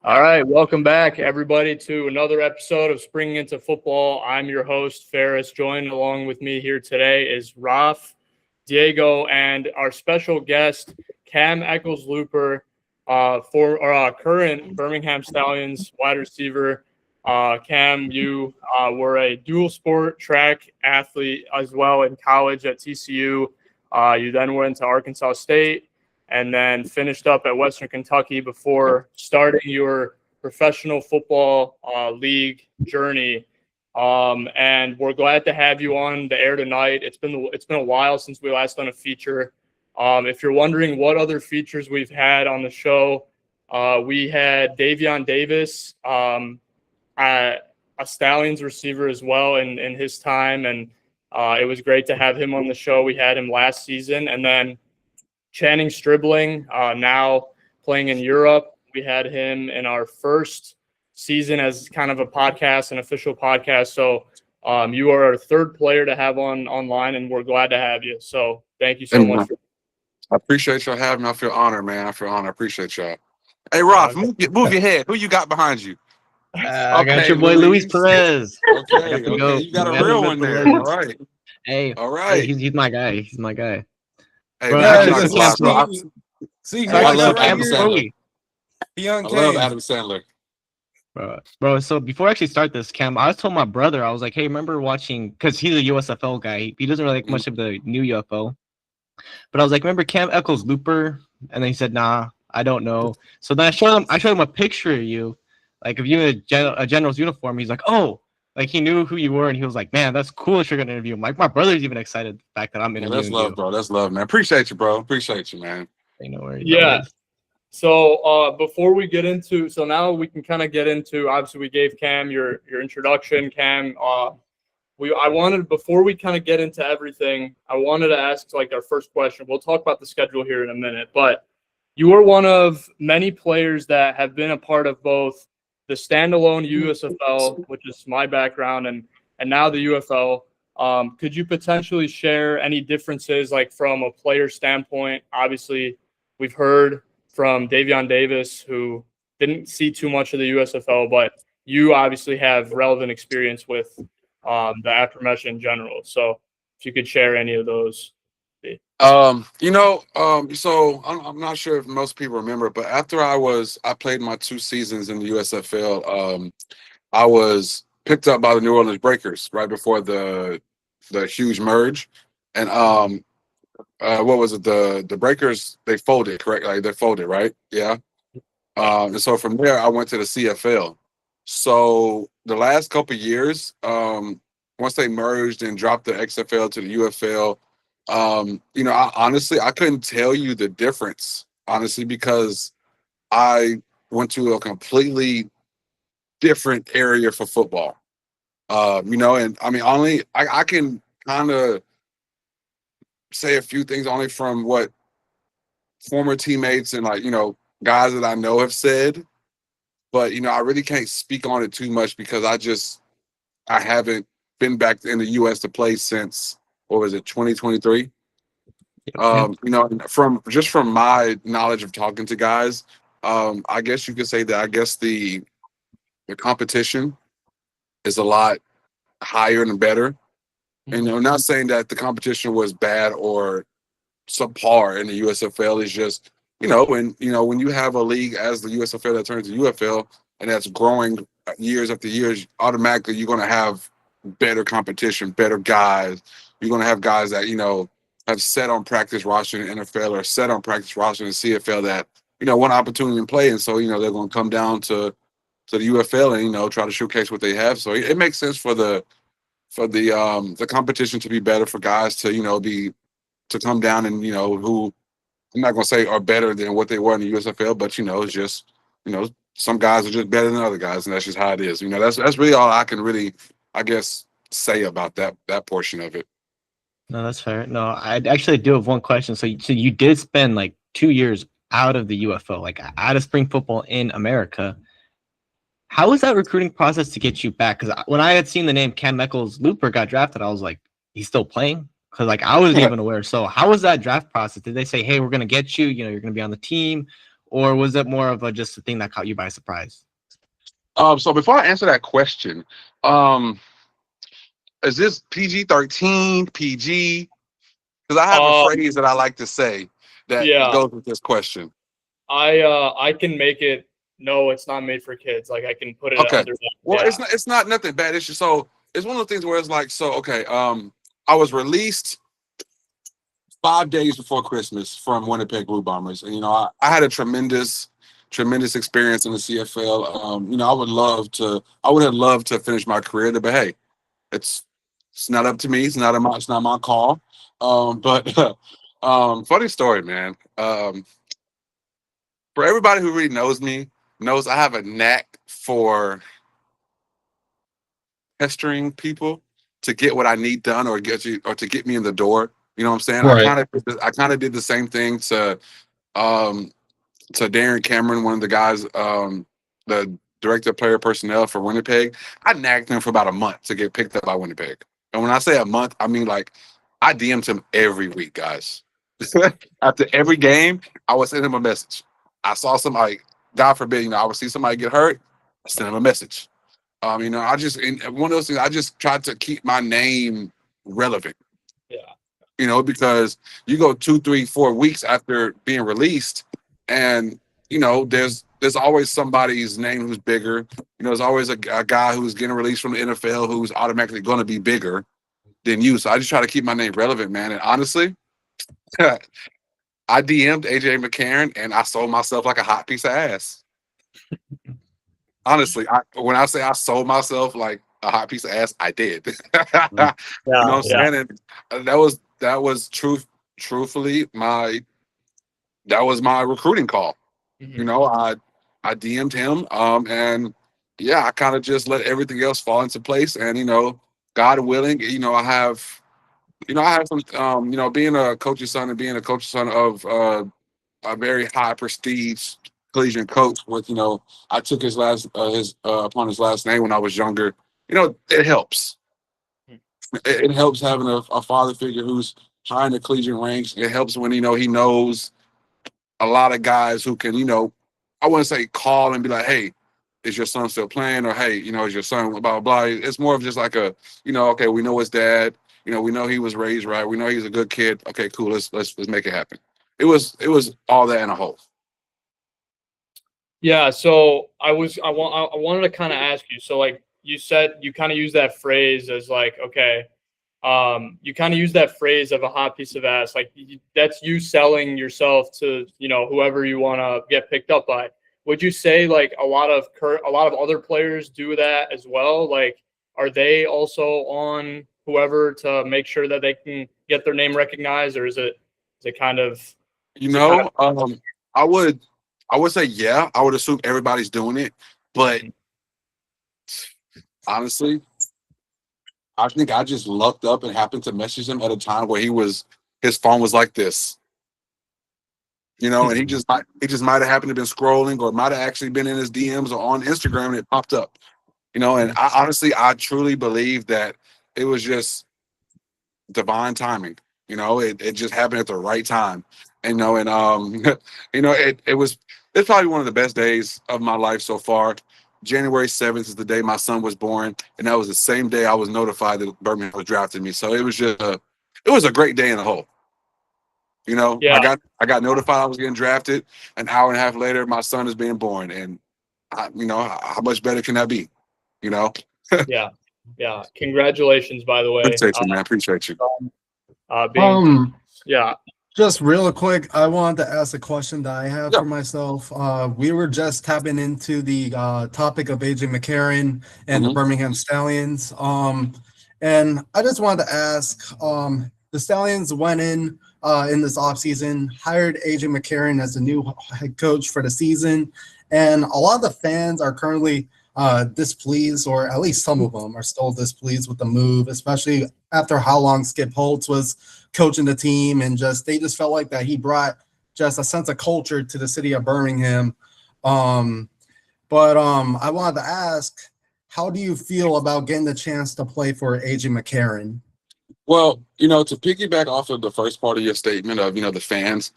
All right, welcome back, everybody, to another episode of Springing into Football. I'm your host, Ferris. Joined along with me here today is Raf, Diego, and our special guest, Cam Echols-Luper, current Birmingham Stallions wide receiver. Cam, you were a dual sport track athlete as well in college at TCU. You then went to Arkansas State and then finished up at Western Kentucky before starting your professional football league journey. And we're glad to have you on the air tonight. It's been a while since we last done a feature. If you're wondering what other features we've had on the show, we had Davion Davis, a Stallions receiver as well in his time, and it was great to have him on the show. We had him last season, and then Channing Stribling, now playing in Europe. We had him in our first season as kind of a podcast, an official podcast. So you are our third player to have online, and we're glad to have you. So thank you so much. I appreciate y'all having me. I feel honored, man. I feel honored. I appreciate y'all. Hey, Rob, move your head. Who you got behind you? I got your boy Luis Perez. Okay, you got a real one there. All right. Hey, all right. Hey, he's my guy. He's my guy. Hey, bro, I love Adam Sandler. I love Adam Sandler. Bro, so before I actually start this, Cam, I was told my brother, I was like, hey, remember watching, because he's a USFL guy. He doesn't really like much of the new UFL. But I was like, remember Cam Echols-Luper? And then he said, nah, I don't know. So then I showed him a picture of you, like of you in a general's uniform. He's like, oh, like he knew who you were, and he was like, man, that's cool if you're gonna interview him. Like my brother's even excited the fact that I'm interviewing you. That's love, bro. That's love, man. Appreciate you, bro. Appreciate you, man. Yeah. So before we get into, so now we can kind of get into, obviously we gave Cam your introduction. Cam, before we kind of get into everything, I wanted to ask like our first question. We'll talk about the schedule here in a minute, but you are one of many players that have been a part of both the standalone USFL, which is my background, and now the UFL. Could you potentially share any differences, like from a player standpoint? Obviously, we've heard from Davion Davis, who didn't see too much of the USFL, but you obviously have relevant experience with the aforementioned in general. So if you could share any of those. So I'm not sure if most people remember, but after I played my 2 seasons in the USFL, I was picked up by the New Orleans Breakers right before the huge merge. And what was it? The Breakers, they folded, correct? Like they folded, right? Yeah. And so from there I went to the CFL. So the last couple of years, once they merged and dropped the XFL to the UFL, I couldn't tell you the difference, honestly, because I went to a completely different area for football. And I mean, I can kind of say a few things only from what former teammates and guys that I know have said, but I really can't speak on it too much because I haven't been back in the US to play since, what was it, 2023? From my knowledge of talking to guys, I guess you could say that the competition is a lot higher and better. And I'm not saying that the competition was bad or subpar in the USFL. It's just, when you have a league as the USFL that turns to UFL and that's growing years after years, automatically you're going to have better competition, better guys. You're going to have guys that, have set on practice roster in the NFL or set on practice roster in the CFL that, want opportunity to play. And so, they're going to come down to the UFL and, try to showcase what they have. So it makes sense for the competition to be better, for guys to, to come down and, who I'm not going to say are better than what they were in the USFL, but, it's just, some guys are just better than other guys, and that's just how it is. That's really all I can really, I guess, say about that portion of it. No, that's fair. No, I actually do have one question. So you did spend like 2 years out of the UFL, like out of spring football in America. How was that recruiting process to get you back? Because when I had seen the name Cam Echols-Luper got drafted, I was like, he's still playing? Because I wasn't even aware. So how was that draft process? Did they say, hey, we're going to get you, you're going to be on the team? or was it more of just a thing that caught you by surprise? So before I answer that question, is this PG-13, PG? Because I have a phrase that I like to say that goes with this question. I can make it. No, it's not made for kids. Like I can put it Okay. under that. Well, it's not nothing bad. It's just so it's one of the things where it's like, so okay, I was released 5 days before Christmas from Winnipeg Blue Bombers, and I had a tremendous experience in the CFL. I would have loved to finish my career there, but hey, it's not up to me. It's not my call. But funny story, man. For everybody who really knows me, knows I have a knack for pestering people to get what I need done or to get me in the door. You know what I'm saying? Right. I kind of did the same thing to Darren Cameron, one of the guys, the director of player personnel for Winnipeg. I nagged him for about a month to get picked up by Winnipeg. And when I say a month, I mean like I DM'd him every week, guys. After every game, I would send him a message. I saw somebody, God forbid, I would see somebody get hurt, I send him a message. I just one of those things. I just tried to keep my name relevant. Yeah. Because you go 2, 3, 4 weeks after being released, and there's always somebody's name who's bigger. There's always a guy who's getting released from the NFL who's automatically going to be bigger than you. So I just try to keep my name relevant, man. And honestly, I DM'd AJ McCarron and I sold myself like a hot piece of ass. Honestly, when I say I sold myself like a hot piece of ass, I did. You know what I'm saying? And that was truthfully my recruiting call. Mm-hmm. I DM'd him, and yeah, I kind of just let everything else fall into place. And God willing, I have some, being a coach's son and being a coach's son of a very high prestige collegiate coach. With I took his upon his last name when I was younger. It helps. It helps having a father figure who's high in the collegiate ranks. It helps when he knows a lot of guys who can I wouldn't say call and be like, hey, is your son still playing? Or hey, is your son blah blah blah. It's more of just like a okay, we know his dad. We know he was raised right. We know he's a good kid. Okay, cool. Let's make it happen. It was all that in a whole. Yeah. So I wanted to kind of ask you. So like you said, you kind of use that phrase as like, okay, you kind of use that phrase of a hot piece of ass. Like that's you selling yourself to whoever you want to get picked up by. Would you say like a lot of other players do that as well? Like, are they also on whoever to make sure that they can get their name recognized, or is it kind of? I would say yeah. I would assume everybody's doing it, but honestly, I think I just lucked up and happened to message him at a time where his phone was like this. And he just might have happened to been scrolling or might have actually been in his DMs or on Instagram and it popped up. And I truly believe that it was just divine timing. It just happened at the right time. It's probably one of the best days of my life so far. January 7th is the day my son was born, and that was the same day I was notified that Birmingham was drafting me. So it was just it was a great day in the whole. Yeah. I got notified I was getting drafted. An hour and a half later, my son is being born, and how much better can that be? Yeah. Congratulations, by the way. Appreciate you, man. Appreciate you. Yeah. Just real quick, I wanted to ask a question that I have for myself. We were just tapping into the topic of AJ McCarron and the Birmingham Stallions. And I just wanted to ask, the Stallions went in this offseason, hired AJ McCarron as the new head coach for the season. And a lot of the fans are currently displeased, or at least some of them are still displeased with the move, especially after how long Skip Holtz was coaching the team, and they just felt like that he brought just a sense of culture to the city of Birmingham. But I wanted to ask, how do you feel about getting the chance to play for AJ McCarron? Well, to piggyback off of the first part of your statement of the fans,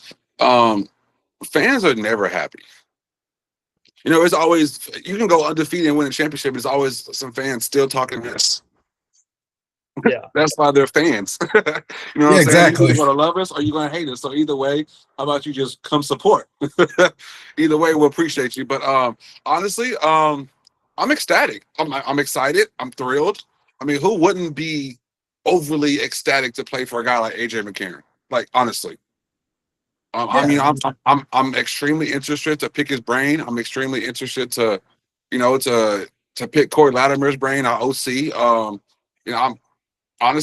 fans are never happy. You know, it's always, you can go undefeated and win a championship. There's always some fans still talking this. Yeah. That's why they're fans. You know what Yeah, I'm saying? exactly. You're going to love us or you're going to hate us. So either way, how about you just come support? Either way, we'll appreciate you. But honestly, I'm ecstatic. I'm excited. I'm thrilled. I mean, who wouldn't be overly ecstatic to play for a guy like AJ McCarron? Like, honestly. I mean, I'm extremely interested to pick his brain. I'm extremely interested to, you know, to pick Corey Latimer's brain, our OC. You know, I'm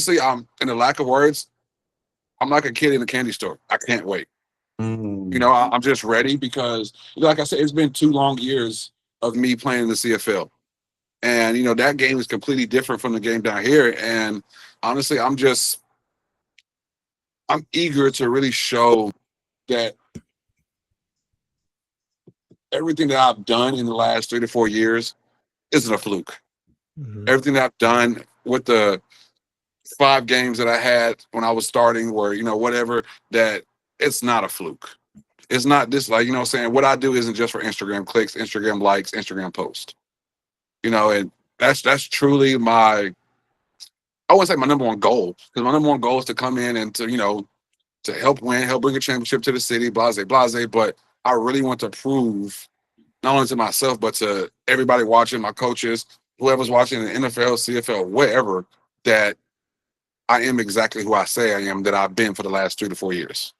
in the lack of words. I'm like a kid in a candy store. I can't wait. You know, I'm just ready because, like I said, it's been 2 long years of me playing in the CFL, and you know that game is completely different from the game down here. And honestly, I'm eager to really show that everything that I've done in the last 3 to 4 years isn't a fluke. Everything that I've done with the 5 games that I had when I was starting, or you know, whatever, that it's not a fluke. It's not this, like, you know what I'm saying? What I do isn't just for Instagram clicks, Instagram likes, Instagram posts. You know, and that's truly I wouldn't say my number one goal, because my number one goal is to come in and to, you know, to help win, help bring a championship to the city, blase, blase. But I really want to prove not only to myself, but to everybody watching, my coaches, whoever's watching the NFL, CFL, wherever, that I am exactly who I say I am, that I've been for the last 3 to 4 years.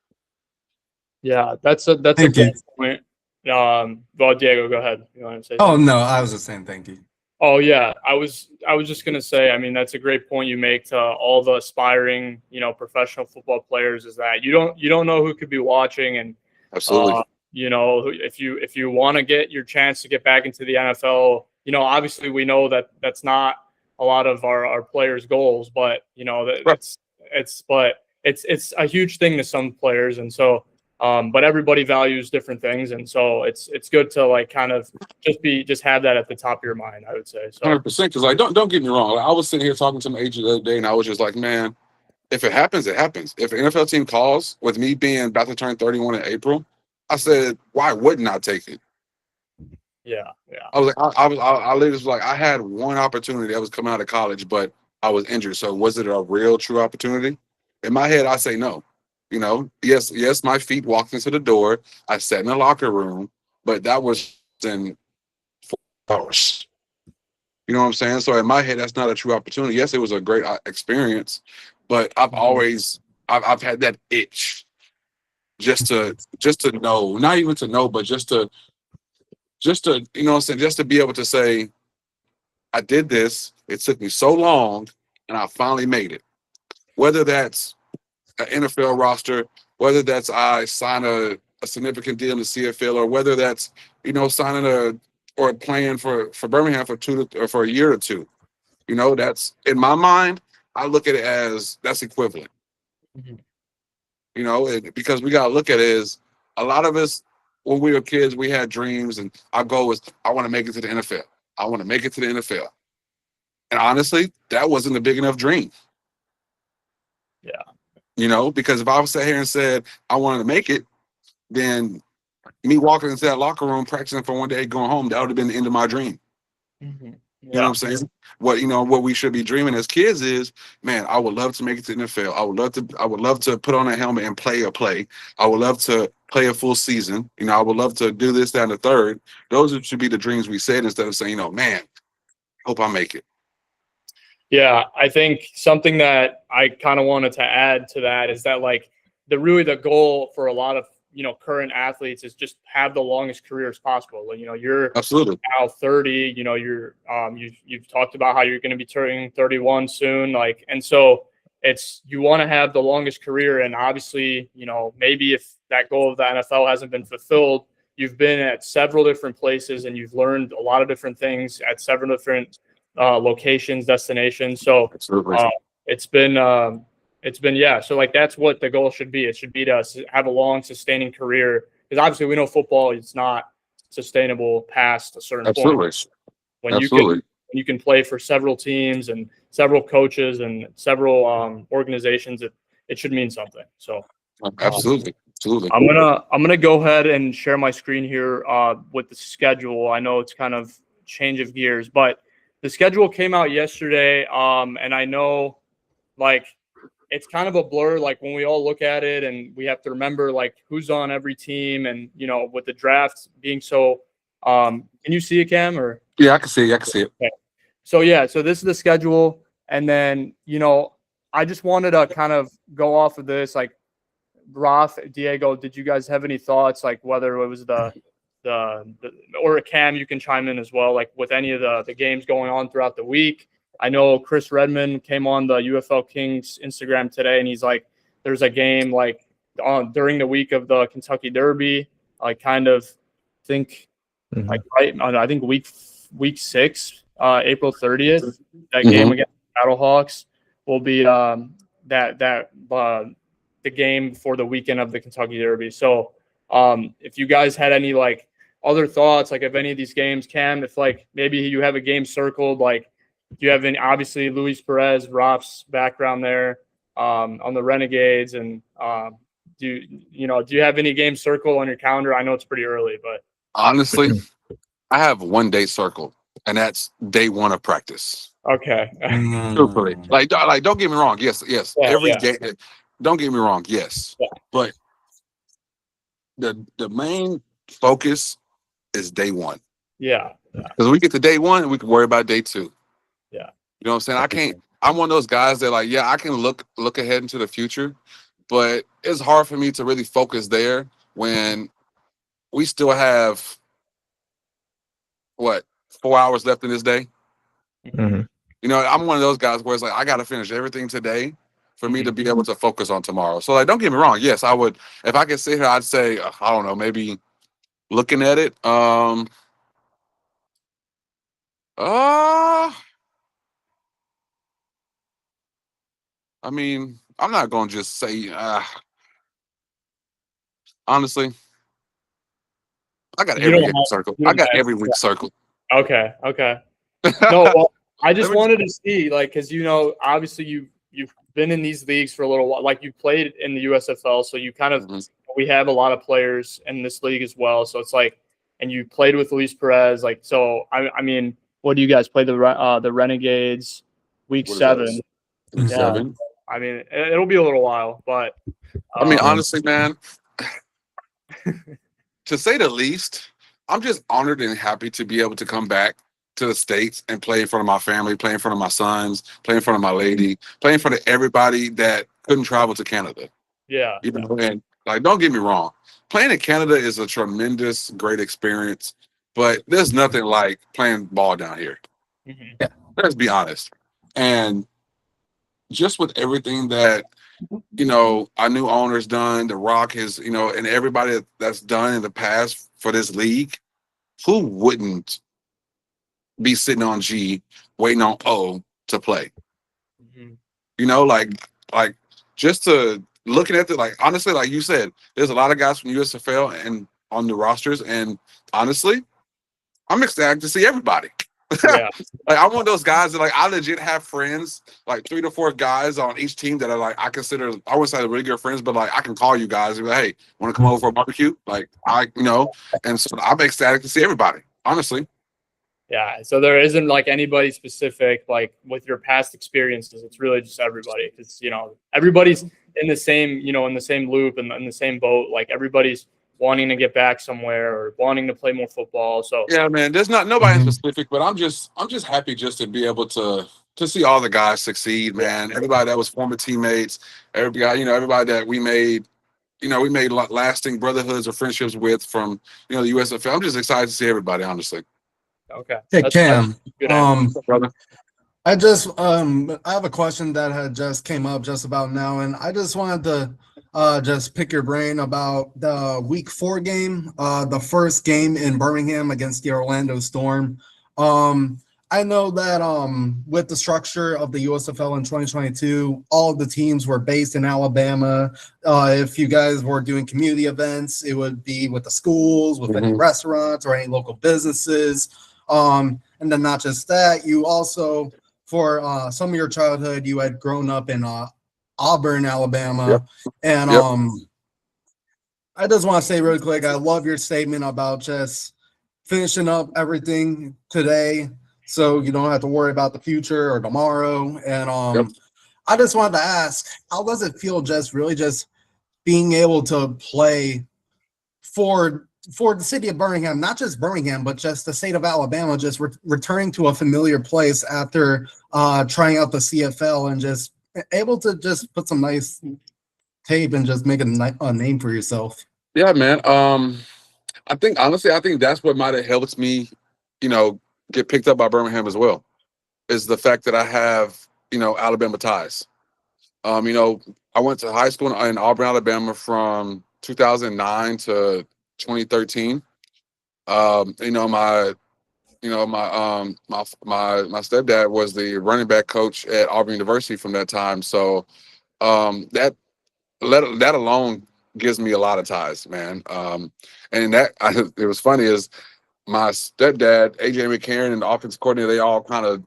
Yeah, that's a Thank great you. point. Well, Diego, go ahead. You want to say Oh something? no, I was just saying thank you. Oh yeah, I was just gonna say. I mean, that's a great point you make to all the aspiring, you know, professional football players. Is that you don't know who could be watching, and Absolutely. you know, if you want to get your chance to get back into the NFL, you know, obviously we know that that's not a lot of our players' goals, but you know that it's a huge thing to some players, and so. But everybody values different things, and so it's good to like kind of just have that at the top of your mind, I would say. So 100%. Because like, don't get me wrong. Like, I was sitting here talking to my agent the other day, and I was just like, man, if it happens, it happens. If an NFL team calls with me being about to turn 31 in April, I said, why wouldn't I take it? yeah. I was like, I literally was like, I had one opportunity that was coming out of college, but I was injured. So was it a real, true opportunity? In my head, I say no. You know, yes, my feet walked into the door. I sat in the locker room, but that was in 4 hours. You know what I'm saying? So in my head, that's not a true opportunity. Yes, it was a great experience, but I've always I've had that itch just to know, not even to know, but just to you know what I'm saying, just to be able to say, I did this. It took me so long, and I finally made it. Whether that's an NFL roster, whether that's I sign a significant deal in the CFL, or whether that's, you know, signing or playing for Birmingham for a year or 2. You know, that's, in my mind, I look at it as that's equivalent. You know, because we got to look at it as a lot of us, when we were kids, we had dreams, and our goal was, I want to make it to the NFL. I want to make it to the NFL. And honestly, that wasn't a big enough dream. Yeah. You know, because if I was sat here and said I wanted to make it, then me walking into that locker room, practicing for one day, going home, that would have been the end of my dream. You know what I'm saying? What we should be dreaming as kids is, man, I would love to make it to the NFL. I would love to put on a helmet and play a play. I would love to play a full season. You know, I would love to do this, that, and the third. Those should be the dreams we said, instead of saying, you know, man, hope I make it. Yeah, I think something that I kind of wanted to add to that is that like the goal for a lot of, you know, current athletes is just have the longest career as possible. You know, you're Absolutely now 30, you know, you've talked about how you're going to be turning 31 soon. Like, and so you want to have the longest career. And obviously, you know, maybe if that goal of the NFL hasn't been fulfilled, you've been at several different places and you've learned a lot of different things at several different locations, destinations. So it's been yeah. So like that's what the goal should be. It should be to have a long, sustaining career, because obviously we know football is not sustainable past a certain point. When you can play for several teams and several coaches and several organizations, it should mean something. So absolutely. Absolutely. I'm gonna go ahead and share my screen here with the schedule. I know it's kind of change of gears, but the schedule came out yesterday. And I know like it's kind of a blur, like when we all look at it and we have to remember like who's on every team, and with the drafts being so can you see it, Cam? Or Yeah, I can see it. I can see it. okay. So this is the schedule, and then I just wanted to kind of go off of this, like Roth, Diego, did you guys have any thoughts, like whether it was the or Cam, you can chime in as well, like with any of the games going on throughout the week? I know Chris Redmond came on the UFL Kings Instagram today, and he's like, there's a game like during the week of the Kentucky Derby. I kind of think like I think week 6, April 30th, that game against the Battlehawks will be the game for the weekend of the Kentucky Derby. So if you guys had any like other thoughts, like if any of these games, Cam, if like maybe you have a game circled, like do you have any, obviously Luis Perez, Rof's background there on the Renegades, and do you have any games circled on your calendar? I know it's pretty early, but honestly, I have one day circled, and that's day 1 of practice. Okay. Truthfully, like don't get me wrong. Yes. Yeah, Every game. Don't get me wrong. Yes, but the main focus is day 1. Yeah. Because we get to day 1, we can worry about day 2. Yeah. You know what I'm saying? I'm one of those guys that like, yeah, I can look ahead into the future, but it's hard for me to really focus there when we still have 4 hours left in this day. Mhm. I'm one of those guys where it's like I got to finish everything today for me to be able to focus on tomorrow. So like, don't get me wrong. Yes, I would. If I could sit here, I'd say I don't know, maybe looking at it. I mean, I'm not gonna just say. Honestly, I got every game circled. I got every week circled. Okay. No, well, I just wanted to see, like, because obviously you've been in these leagues for a little while, like you played in the USFL, so you kind of we have a lot of players in this league as well. So it's like, and you played with Luis Perez, like, so I mean, what do you guys play the Renegades week 7? Week 7. I mean, it'll be a little while, but I mean, honestly, man, to say the least, I'm just honored and happy to be able to come back to the States and play in front of my family, play in front of my sons, play in front of my lady, play in front of everybody that couldn't travel to Canada. Yeah. And like, don't get me wrong, playing in Canada is a tremendous, great experience, but there's nothing like playing ball down here. Yeah. Let's be honest. And just with everything that our new owner's done, The Rock has, and everybody that's done in the past for this league, who wouldn't be sitting on G waiting on O to play? Like just to looking at like, honestly, like you said, there's a lot of guys from USFL and on the rosters, and honestly, I'm excited to see everybody. Yeah. Like, I'm one of those guys that like I legit have friends, like 3 to 4 guys on each team that are like I consider, I wouldn't say they're really good friends, but like I can call you guys and be like, hey, want to come over for a barbecue? Like and so I'm ecstatic to see everybody, honestly. Yeah, so there isn't like anybody specific, like with your past experiences. It's really just everybody, because everybody's in the same loop and in the same boat. Like everybody's wanting to get back somewhere or wanting to play more football. So yeah, man, there's not nobody specific, but I'm just happy just to be able to see all the guys succeed, man. Everybody that was former teammates, everybody that we made lasting brotherhoods or friendships with from the USFL. I'm just excited to see everybody, honestly. Okay. Hey, Cam, brother. I just I have a question that had just came up just about now, and I just wanted to just pick your brain about the week 4 game, the first game in Birmingham against the Orlando Storm. I know that with the structure of the USFL in 2022, all of the teams were based in Alabama. If you guys were doing community events, it would be with the schools, with any restaurants or any local businesses. And then not just that, you also, for some of your childhood, you had grown up in Auburn, Alabama. And I just want to say really quick, I love your statement about just finishing up everything today so you don't have to worry about the future or tomorrow. And Yep. I just wanted to ask, how does it feel just really just being able to play for the city of Birmingham, not just Birmingham, but just the state of Alabama, just returning to a familiar place after trying out the CFL and just able to just put some nice tape and just make a name for yourself? Yeah, man. I think honestly, I think that's what might have helped me, get picked up by Birmingham as well, is the fact that I have, Alabama ties. I went to high school in Auburn, Alabama from 2009 to 2013. My stepdad was the running back coach at Auburn University from that time. So that alone gives me a lot of ties, man. And it was funny is my stepdad, AJ McCarron, and the offensive coordinator, they all kind of,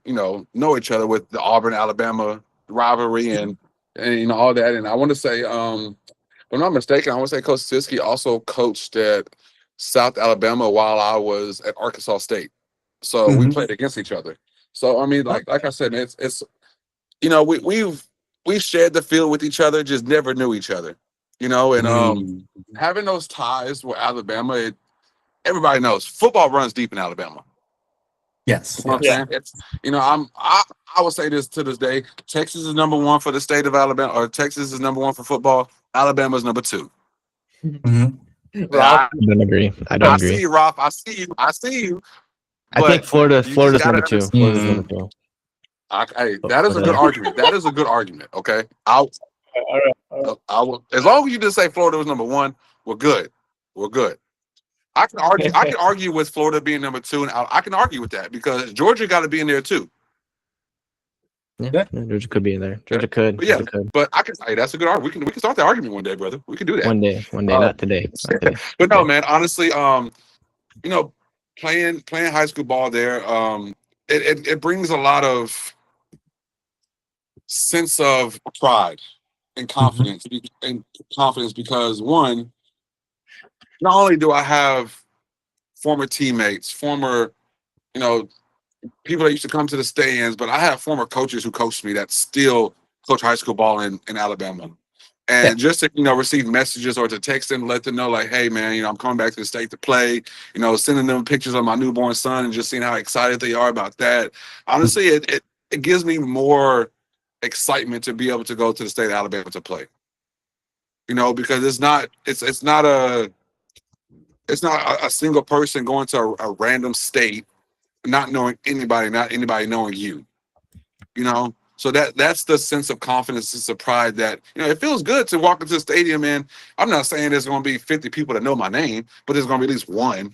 know each other with the Auburn, Alabama rivalry and all that. And I want to say, if I'm not mistaken, I want to say Coach Siski also coached at South Alabama while I was at Arkansas State. So we played against each other. So I mean, like I said, it's we've shared the field with each other, just never knew each other. And having those ties with Alabama, everybody knows football runs deep in Alabama. Yes. You know what I'm saying? It's, I would say this to this day. Texas is number one for the state of Alabama, or Texas is number one for football. Alabama is number two. Rob, I don't agree. I don't agree. See you, Rob. I see you. I think Florida's number two. understand. Florida's number two. Hey, that is a good argument. That is a good argument. Okay, I will. As long as you just say Florida was number one, we're good. We're good. I can argue. I can argue with Florida being number two, and I can argue with that because Georgia got to be in there too. Yeah, Georgia could be in there. Georgia could. But yeah, Georgia could. but I can. Hey, that's a good argument. We can start that argument one day, brother. We can do that One day, not today. Not today. But no, man. Honestly, playing high school ball there, it brings a lot of sense of pride and confidence because one, not only do I have former teammates, former, people that used to come to the stands, but I have former coaches who coached me that still coach high school ball in Alabama. And just to, receive messages or to text them, let them know like, hey man, I'm coming back to the state to play, sending them pictures of my newborn son and just seeing how excited they are about that. Honestly, it gives me more excitement to be able to go to the state of Alabama to play. Because it's not a single person going to a random state, not knowing anybody, not anybody knowing you. So that's the sense of confidence, sense of pride that, it feels good to walk into the stadium, and I'm not saying there's going to be 50 people that know my name, but there's going to be at least one.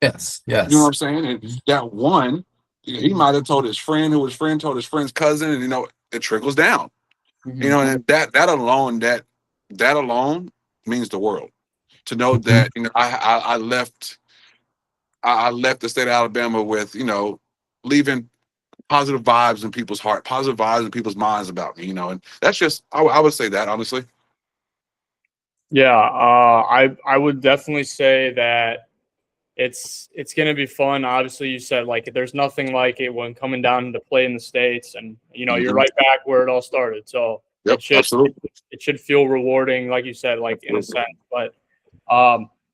Yes. You know what I'm saying? And that one, he might have told his friend, who his friend told his friend's cousin, and, it trickles down. And that alone means the world. To know that, I left the state of Alabama with, leaving positive vibes in people's heart, positive vibes in people's minds about me, and that's just, I would say that honestly. Yeah, I would definitely say that it's going to be fun. Obviously, you said like there's nothing like it when coming down to play in the States, and you're right back where it all started. So Yep, it should feel rewarding, like you said, like in a sense. But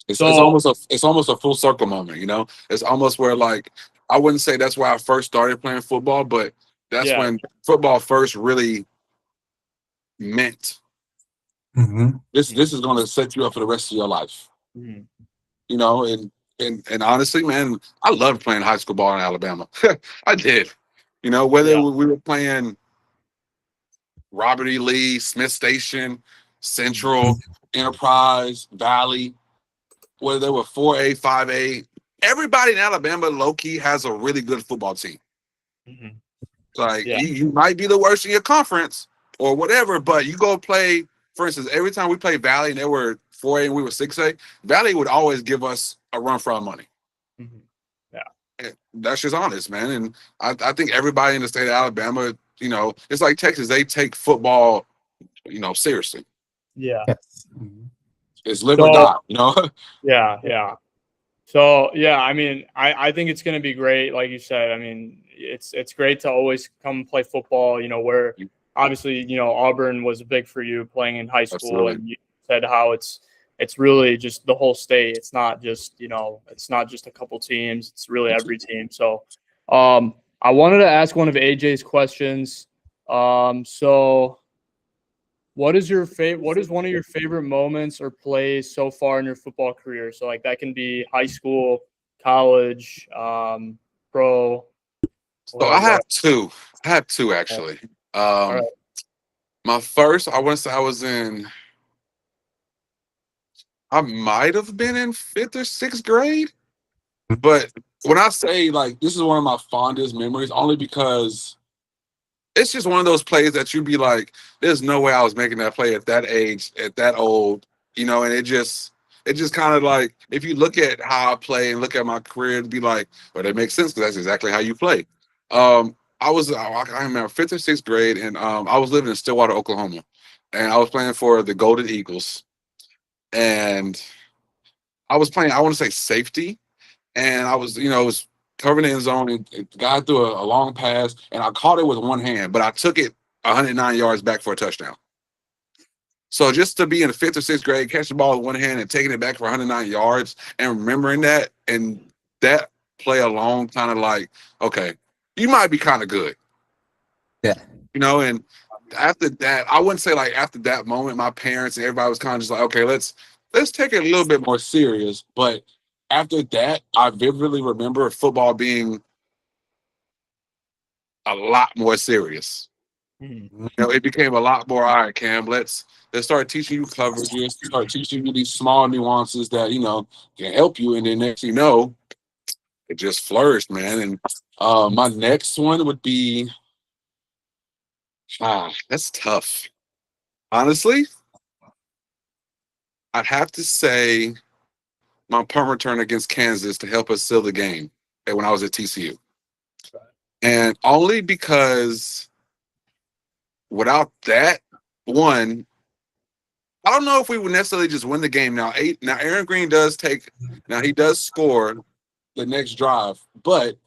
it's almost a full circle moment. It's almost where, like, I wouldn't say that's where I first started playing football, but that's when football first really meant this is going to set you up for the rest of your life. And honestly, man, I loved playing high school ball in Alabama. I did. Whether we were playing Robert E. Lee, Smith Station, Central, Enterprise, Valley, whether they were 4A, 5A, everybody in Alabama low-key has a really good football team. Like, you might be the worst in your conference or whatever, but you go play, for instance, every time we played Valley and they were 4A and we were 6A, Valley would always give us a run for our money. And that's just honest, man. And I think everybody in the state of Alabama, it's like Texas, they take football, seriously. Yeah. It's live or die, you know? Yeah. So yeah, I mean, I think it's going to be great. Like you said, I mean, it's great to always come play football. You know, where obviously Auburn was big for you playing in high school, Absolutely. and you said how it's really just the whole state. It's not just it's not just a couple teams. It's really every team. So, I wanted to ask one of AJ's questions. So what is what is one of your favorite moments or plays so far in your football career? So like that can be high school, college, pro. So I have two. I have two actually. All right. My first, I want to say I might have been in 5th or 6th grade. But when I say like this is one of my fondest memories, only because it's just one of those plays that you'd be like, there's no way I was making that play at that age, at that old, and it just kind of like if you look at how I play and look at my career, it'd be like, well, that makes sense because that's exactly how you play. I remember 5th or 6th grade, and I was living in Stillwater, Oklahoma, and I was playing for the Golden Eagles, and I was playing, I want to say safety, and I was, it was covering the end zone, and the guy threw a long pass, and I caught it with one hand, but I took it 109 yards back for a touchdown. So just to be in the 5th or 6th grade, catch the ball with one hand and taking it back for 109 yards and remembering that, and that play alone kind of like, okay, you might be kind of good. Yeah. And after that, I wouldn't say like after that moment, my parents and everybody was kind of just like, okay, let's take it a little bit more serious. But after that, I vividly remember football being a lot more serious. It became a lot more, all right, Cam, let's start teaching you coverages, start teaching you these small nuances that, can help you. And then next you know, it just flourished, man. And my next one would be, that's tough. Honestly, I'd have to say my punt return against Kansas to help us seal the game when I was at TCU. And only because without that one, I don't know if we would necessarily just win the game. Now Aaron Green he does score the next drive, but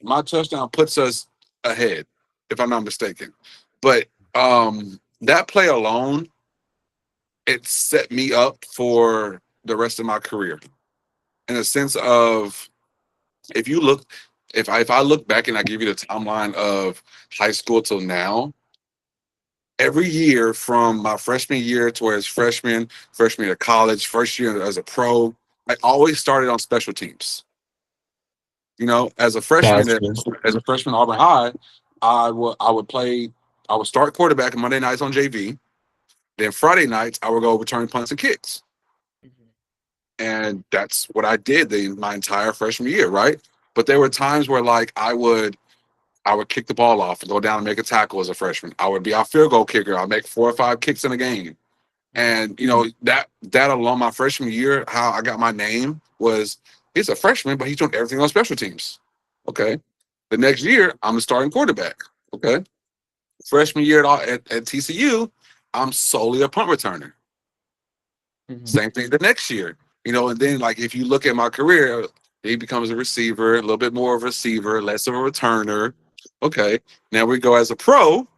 my touchdown puts us ahead, if I'm not mistaken. But that play alone, it set me up for the rest of my career. In a sense of, if I look back and I give you the timeline of high school till now, every year from my freshman year to where it's freshman year of college, first year as a pro, I always started on special teams. As a freshman at Auburn High, I would start quarterback on Monday nights on JV. Then Friday nights I would go return punts and kicks. And that's what I did my entire freshman year, right? But there were times where like I would kick the ball off and go down and make a tackle as a freshman. I would be our field goal kicker. I'd make 4 or 5 kicks in a game. And that alone, my freshman year, how I got my name was he's a freshman, but he's doing everything on special teams. Okay. The next year, I'm a starting quarterback. Okay. Freshman year at TCU, I'm solely a punt returner. Same thing the next year. And then like if you look at my career, he becomes a receiver, a little bit more of a receiver, less of a returner. Okay. Now we go as a pro.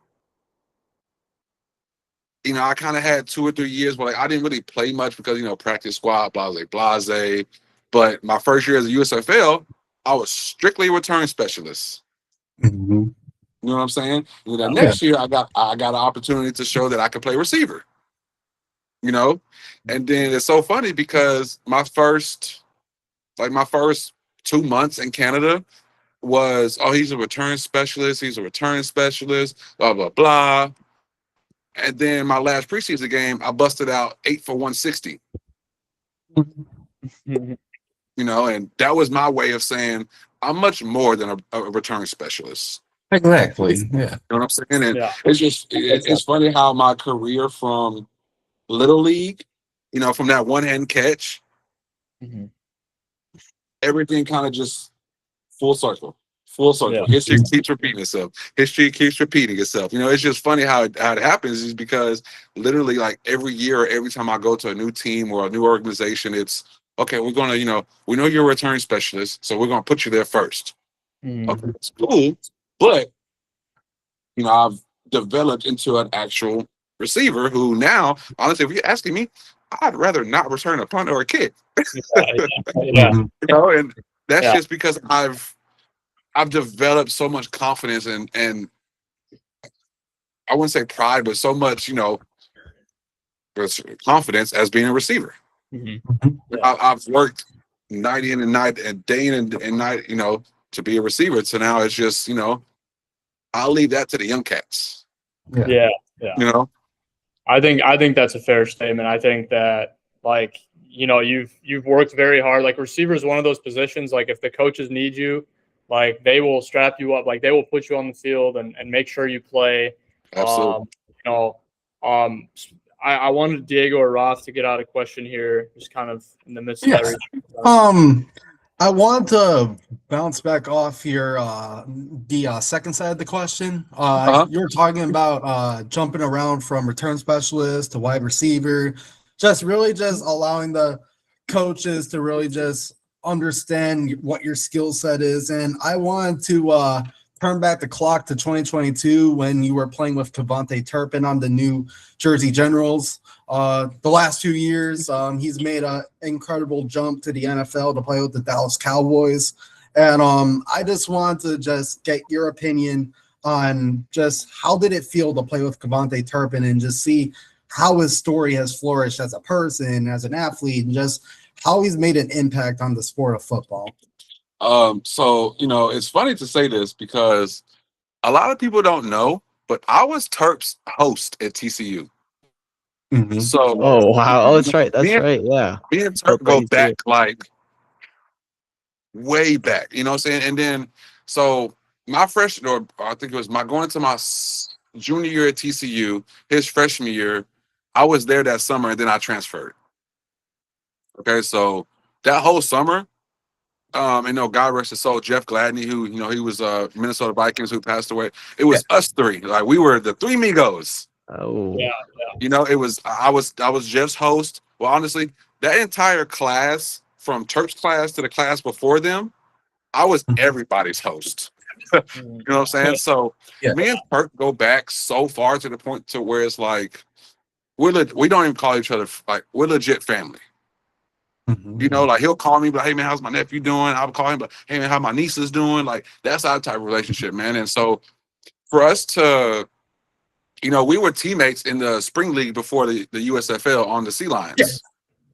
I kind of had 2 or 3 years where like I didn't really play much because, practice squad, blase. But my first year as a USFL, I was strictly a return specialist. Mm-hmm. You know what I'm saying? And then next year, I got an opportunity to show that I could play receiver. And then it's so funny because my first 2 months in Canada was, he's a return specialist. Blah, blah, blah. And then my last preseason game, I busted out 8 for 160. And that was my way of saying I'm much more than a return specialist. Exactly. Yeah. You know what I'm saying? And it's funny how my career from Little League, from that one-hand catch, everything kind of just full circle. Full circle. Yeah. History keeps repeating itself. History keeps repeating itself. You know, it's just funny how it happens is because literally like every year or every time I go to a new team or a new organization, it's okay, we're gonna, we know you're a return specialist, so we're gonna put you there first. Okay, it's cool. But I've developed into an actual receiver who now, honestly, if you're asking me, I'd rather not return a punt or a kick. Yeah. And that's Yeah. just because I've developed so much confidence and I wouldn't say pride, but so much, confidence as being a receiver. Mm-hmm. Yeah. I've worked night in and night and day in and night, to be a receiver. So now it's just, I'll leave that to the young cats. Yeah. I think that's a fair statement. I think that like, you've worked very hard. Like receiver is one of those positions, like if the coaches need you, like they will strap you up, like they will put you on the field and make sure you play. Absolutely. I wanted Diego or Roth to get out a question here, just kind of in the midst of that. I want to bounce back off your the second side of the question. You were talking about jumping around from return specialist to wide receiver, just allowing the coaches to really just understand what your skill set is. And I wanted to turn back the clock to 2022 when you were playing with Cavante Turpin on the New Jersey Generals. The last 2 years, he's made an incredible jump to the NFL to play with the Dallas Cowboys. And I just want to just get your opinion on just how did it feel to play with Cavante Turpin and just see how his story has flourished as a person, as an athlete, and just how he's made an impact on the sport of football. So, it's funny to say this because a lot of people don't know, but I was Terp's host at TCU. Mm-hmm. So, oh wow, that's right. Yeah, me and Terp go back like way back. You know what I'm saying? And then, so my freshman, or I think it was going into my junior year at TCU, his freshman year, I was there that summer, and then I transferred. Okay, so that whole summer. God rest his soul, Jeff Gladney, who, he was Minnesota Vikings who passed away. It was us three. Like we were the three Migos. Oh. Yeah. It was I was Jeff's host. Well, honestly, that entire class, from Terp's class to the class before them, I was everybody's host. You know what I'm saying? So me and Terp go back so far to the point to where it's like we don't even call each other, like we're legit family. Mm-hmm. Like he'll call me, but hey man, how's my nephew doing? I'll call him, but hey man, how my niece is doing? Like that's our type of relationship, man. And so for us to, we were teammates in the spring league before the USFL on the Sea Lions.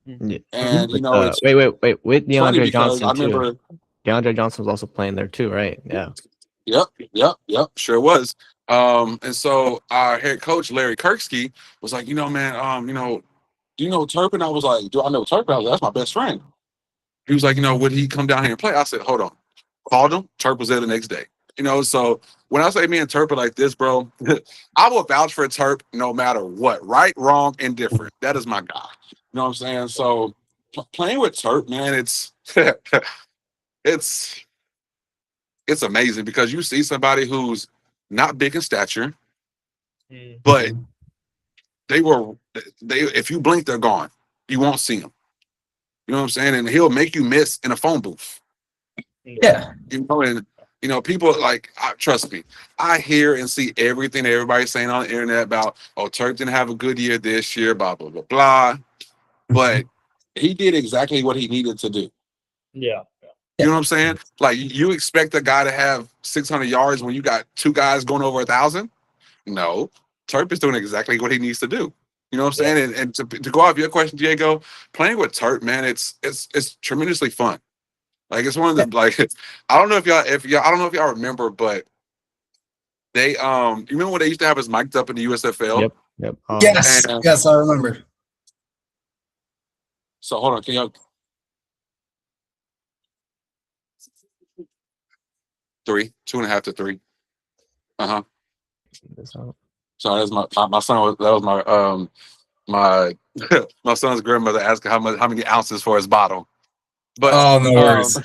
Yeah. And it's wait with DeAndre Johnson I remember, too. DeAndre Johnson was also playing there too, right? Yeah. Yep, sure was. And so our head coach Larry Kirksky was like, man, do you know Turpin? I was like, do I know Turpin? I was like, that's my best friend. He was like, would he come down here and play? I said, hold on. Called him. Turp was there the next day. So when I say me and Turp are like this, bro, I will vouch for Turp no matter what. Right, wrong, indifferent. That is my guy. You know what I'm saying? So playing with Turp, man, it's it's amazing because you see somebody who's not big in stature, but if you blink, they're gone. You won't see them. You know what I'm saying? And he'll make you miss in a phone booth. Yeah. And people like, trust me, I hear and see everything everybody's saying on the internet about, Turk didn't have a good year this year, blah, blah, blah, blah. But he did exactly what he needed to do. Yeah. You know what I'm saying? Like, you expect a guy to have 600 yards when you got two guys going over 1,000? No. Turp is doing exactly what he needs to do. You know what I'm saying? And to go off your question, Diego, playing with Turp, man, it's tremendously fun. Like it's one of the I don't know if y'all remember, but they you remember when they used to have us mic'd up in the USFL? Yep. Yes, I remember. So hold on, can y'all 2.5 to 3. Sorry, that's my son was my my son's grandmother asked how many ounces for his bottle. But no worries.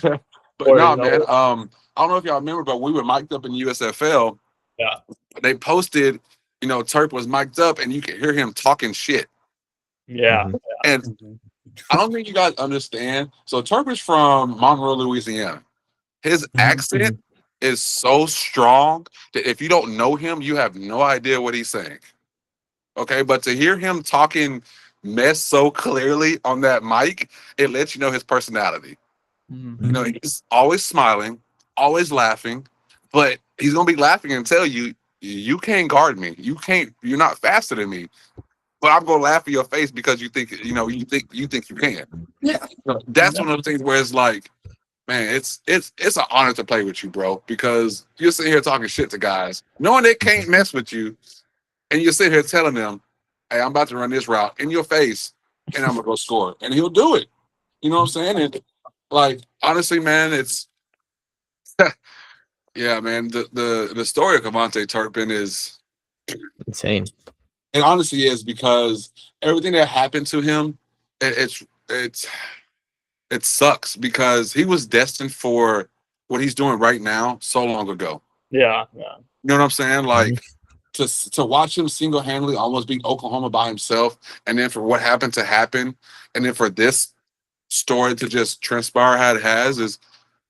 But no, man. I don't know if y'all remember, but we were mic'd up in USFL. Yeah. They posted, Turp was mic'd up, and you could hear him talking shit. Yeah. Mhm. And I don't think you guys understand. So Turp is from Monroe, Louisiana. His accent is so strong that if you don't know him, you have no idea what he's saying. Okay, but to hear him talking mess so clearly on that mic, it lets you know his personality. He's always smiling, always laughing, but he's gonna be laughing and tell you, you can't guard me. You're not faster than me. But I'm gonna laugh in your face because you think you can. Yeah. That's one of those things where it's like, man, it's an honor to play with you, bro, because you're sitting here talking shit to guys, knowing they can't mess with you, and you're sitting here telling them, hey, I'm about to run this route in your face, and I'm gonna go score. And he'll do it. You know what I'm saying? And like, honestly, man, it's yeah, man. The story of Cavante Turpin is Insane. it honestly is, because everything that happened to him, it sucks, because he was destined for what he's doing right now so long ago. Yeah. You know what I'm saying? Like to watch him single-handedly almost beat Oklahoma by himself, and then for what happened to happen, and then for this story to just transpire how it has, is,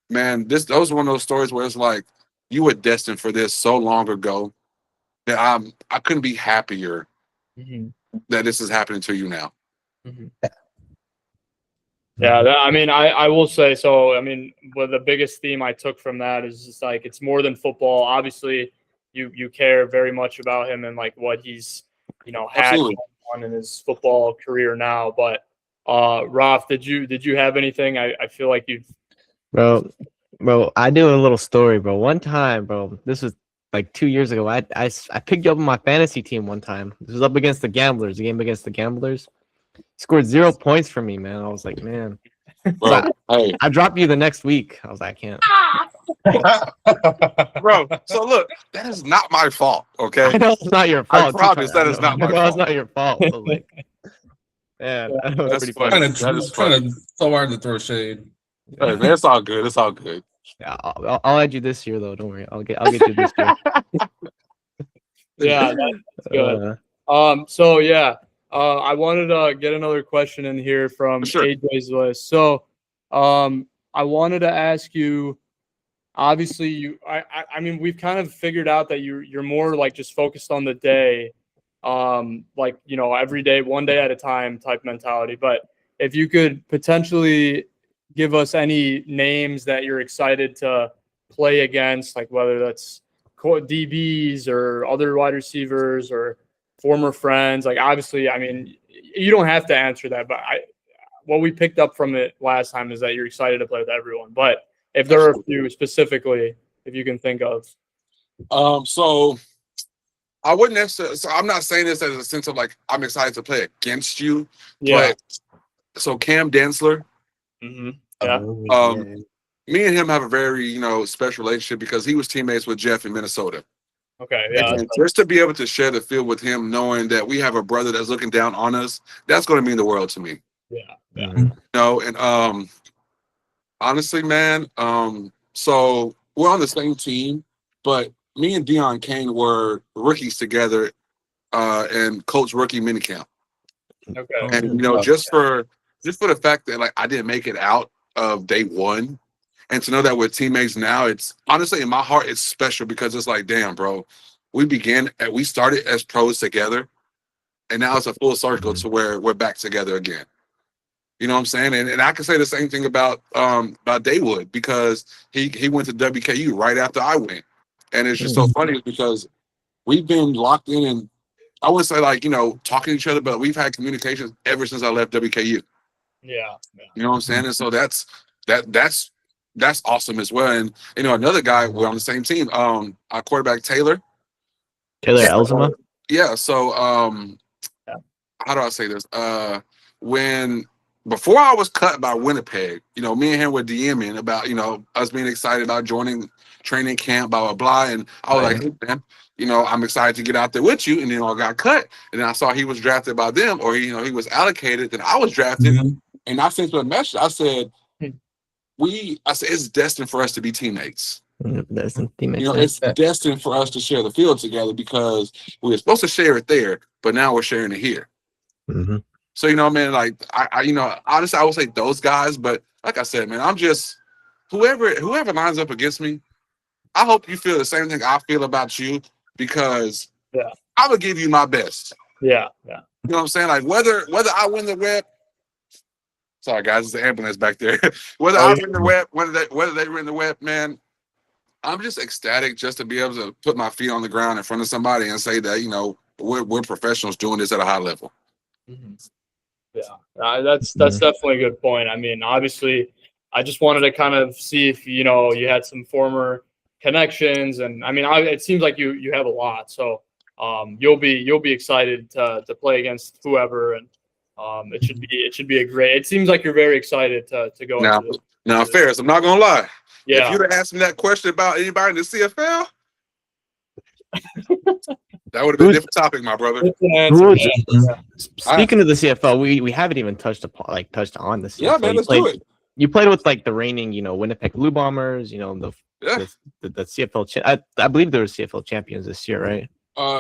man, that was one of those stories where it's like, you were destined for this so long ago that I couldn't be happier that this is happening to you now. Yeah, I will say, so, well, the biggest theme I took from that is just like, it's more than football. Obviously, you care very much about him and like what he's, had on in his football career now. But Ralph, did you have anything? I feel like you've Bro, I do a little story, bro. One time, bro, this was like 2 years ago. I picked you up on my fantasy team one time. This was up against the Gamblers, the game against the Gamblers. Scored 0 points for me, man. I was like, man. Bro, hey. I dropped you the next week. I was like, I can't. Bro, so look, that is not my fault, okay? I know it's not your fault. I promise that is not my fault. It's not your fault. But like, man, that was That's pretty funny. funny. Kind of so hard to throw shade. Hey, man, it's all good. It's all good. Yeah, I'll add you this year though. Don't worry. I'll get you this year. Yeah, that's good. So yeah, I wanted to get another question in here from AJ's list. So, I wanted to ask you. Obviously, we've kind of figured out that you're more like just focused on the day, like every day, one day at a time type mentality. But if you could potentially give us any names that you're excited to play against, like whether that's DBs or other wide receivers or former friends, like obviously, you don't have to answer that, but what we picked up from it last time is that you're excited to play with everyone. But if there are a few specifically, if you can think of. So I wouldn't necessarily, so I'm not saying this as a sense of like, I'm excited to play against you, but so Cam Densler, Yeah. Me and him have a very, special relationship because he was teammates with Jeff in Minnesota. Okay. Yeah. And just to be able to share the field with him, knowing that we have a brother that's looking down on us, that's going to mean the world to me. Yeah. And honestly, man, so we're on the same team, but me and Deion Kane were rookies together and coach rookie minicamp. Okay. And just for the fact that like I didn't make it out of day one, and to know that we're teammates now, it's honestly in my heart, it's special because it's like, damn, bro, we started as pros together, and now it's a full circle to where we're back together again. You know what I'm saying? And I can say the same thing about Daywood, because he went to WKU right after I went. And it's just so funny because we've been locked in, and I wouldn't say like, talking to each other, but we've had communications ever since I left WKU. Yeah. You know what I'm saying? And so that's awesome as well. And another guy, we're on the same team, our quarterback Taylor Elzema. Yeah. So how do I say this? Before I was cut by Winnipeg, me and him were DMing about, us being excited about joining training camp, blah, blah, blah. And I was like, hey, man, I'm excited to get out there with you. And then I got cut. And then I saw he was drafted by them, or, he was allocated. Then I was drafted. And I sent him a message. I said, I say it's destined for us to be teammates. There's some teammates. You know, it's destined for us to share the field together because we were supposed to share it there, but now we're sharing it here. Mm-hmm. So, you know, man, like I you know, honestly, I would say those guys, but like I said, man, I'm just whoever lines up against me, I hope you feel the same thing I feel about you because I would give you my best. Yeah. You know what I'm saying? Like whether I win the rep. Sorry, guys, there's an ambulance back there. Whether I win the rep, whether they win the rep, man, I'm just ecstatic just to be able to put my feet on the ground in front of somebody and say that, you know, we're professionals doing this at a high level. Mm-hmm. Yeah, that's definitely a good point. I mean, obviously, I just wanted to kind of see if you know you had some former connections, and I mean, it seems like you have a lot. So you'll be excited to play against whoever, and it should be a great. It seems like you're very excited to go. Now, Ferris, I'm not gonna lie. Yeah. If you'd have asked me that question about anybody in the CFL, that would have been a different topic, my brother. Speaking of the CFL, we haven't even touched on the CFL. Yeah, man, let's do it. You played with like the reigning, you know, Winnipeg Blue Bombers. You know the CFL. I believe they were CFL champions this year, right?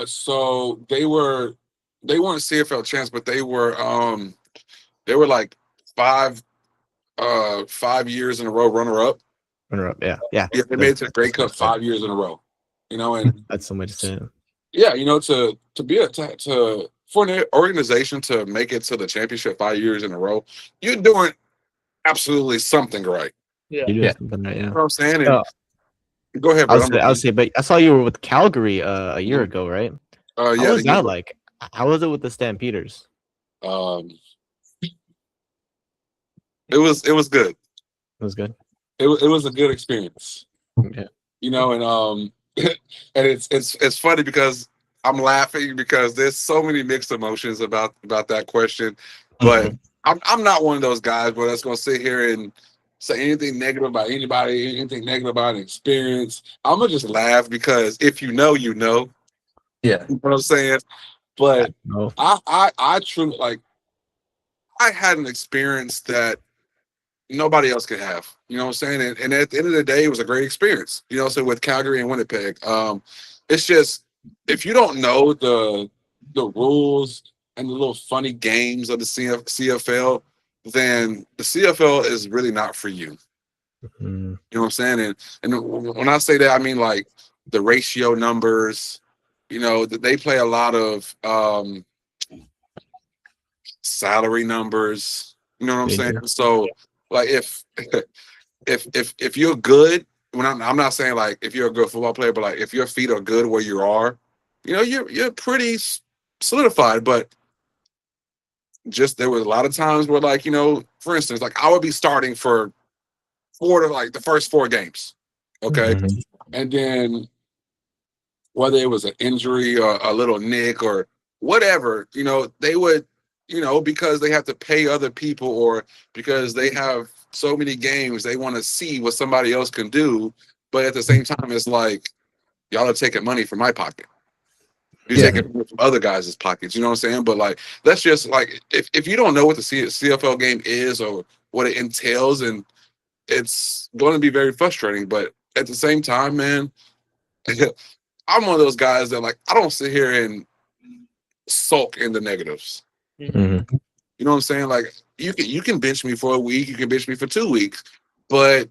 So they weren't CFL champs, but they were like 5 years in a row runner up. Yeah. They made it to the Grey Cup 5 years in a row. You know, and that's so much to say. Yeah, you know, for an organization to make it to the championship 5 years in a row, you're doing absolutely something right. You're doing something right. Yeah. You know what I'm saying? And, go ahead, bro. I'll say, but I saw you were with Calgary a year ago, right? How was that like? How was it with the Stampeders? It was good. It was good. It was a good experience. Yeah. You know, and and it's funny because I'm laughing because there's so many mixed emotions about that question. But I'm not one of those guys where that's gonna sit here and say anything negative about anybody, anything negative about an experience. I'm gonna just laugh because if you know, you know. Yeah. You know what I'm saying? But I truly like I had an experience that nobody else could have. You know what I'm saying? And at the end of the day, it was a great experience. You know, so with Calgary and Winnipeg. It's just if you don't know the rules and the little funny games of the CFL, then the CFL is really not for you. You know what I'm saying? And when I say that, I mean like the ratio numbers. You know, they play a lot of salary numbers. You know what I'm saying? So, like, if you're good, I'm not saying like if you're a good football player, but like if your feet are good where you are, you know, you're pretty solidified. But just there was a lot of times where, like, you know, for instance, like I would be starting for the first 4 games, okay, and then whether it was an injury or a little nick or whatever, you know, they would, you know, because they have to pay other people or because they have so many games, they want to see what somebody else can do. But at the same time, it's like, y'all are taking money from my pocket. You're taking money from other guys' pockets. You know what I'm saying? But like, that's just like, if you don't know what the CFL game is or what it entails, and it's going to be very frustrating. But at the same time, man, I'm one of those guys that like I don't sit here and sulk in the negatives. You know what I'm saying? Like you can bench me for a week, you can bench me for 2 weeks, but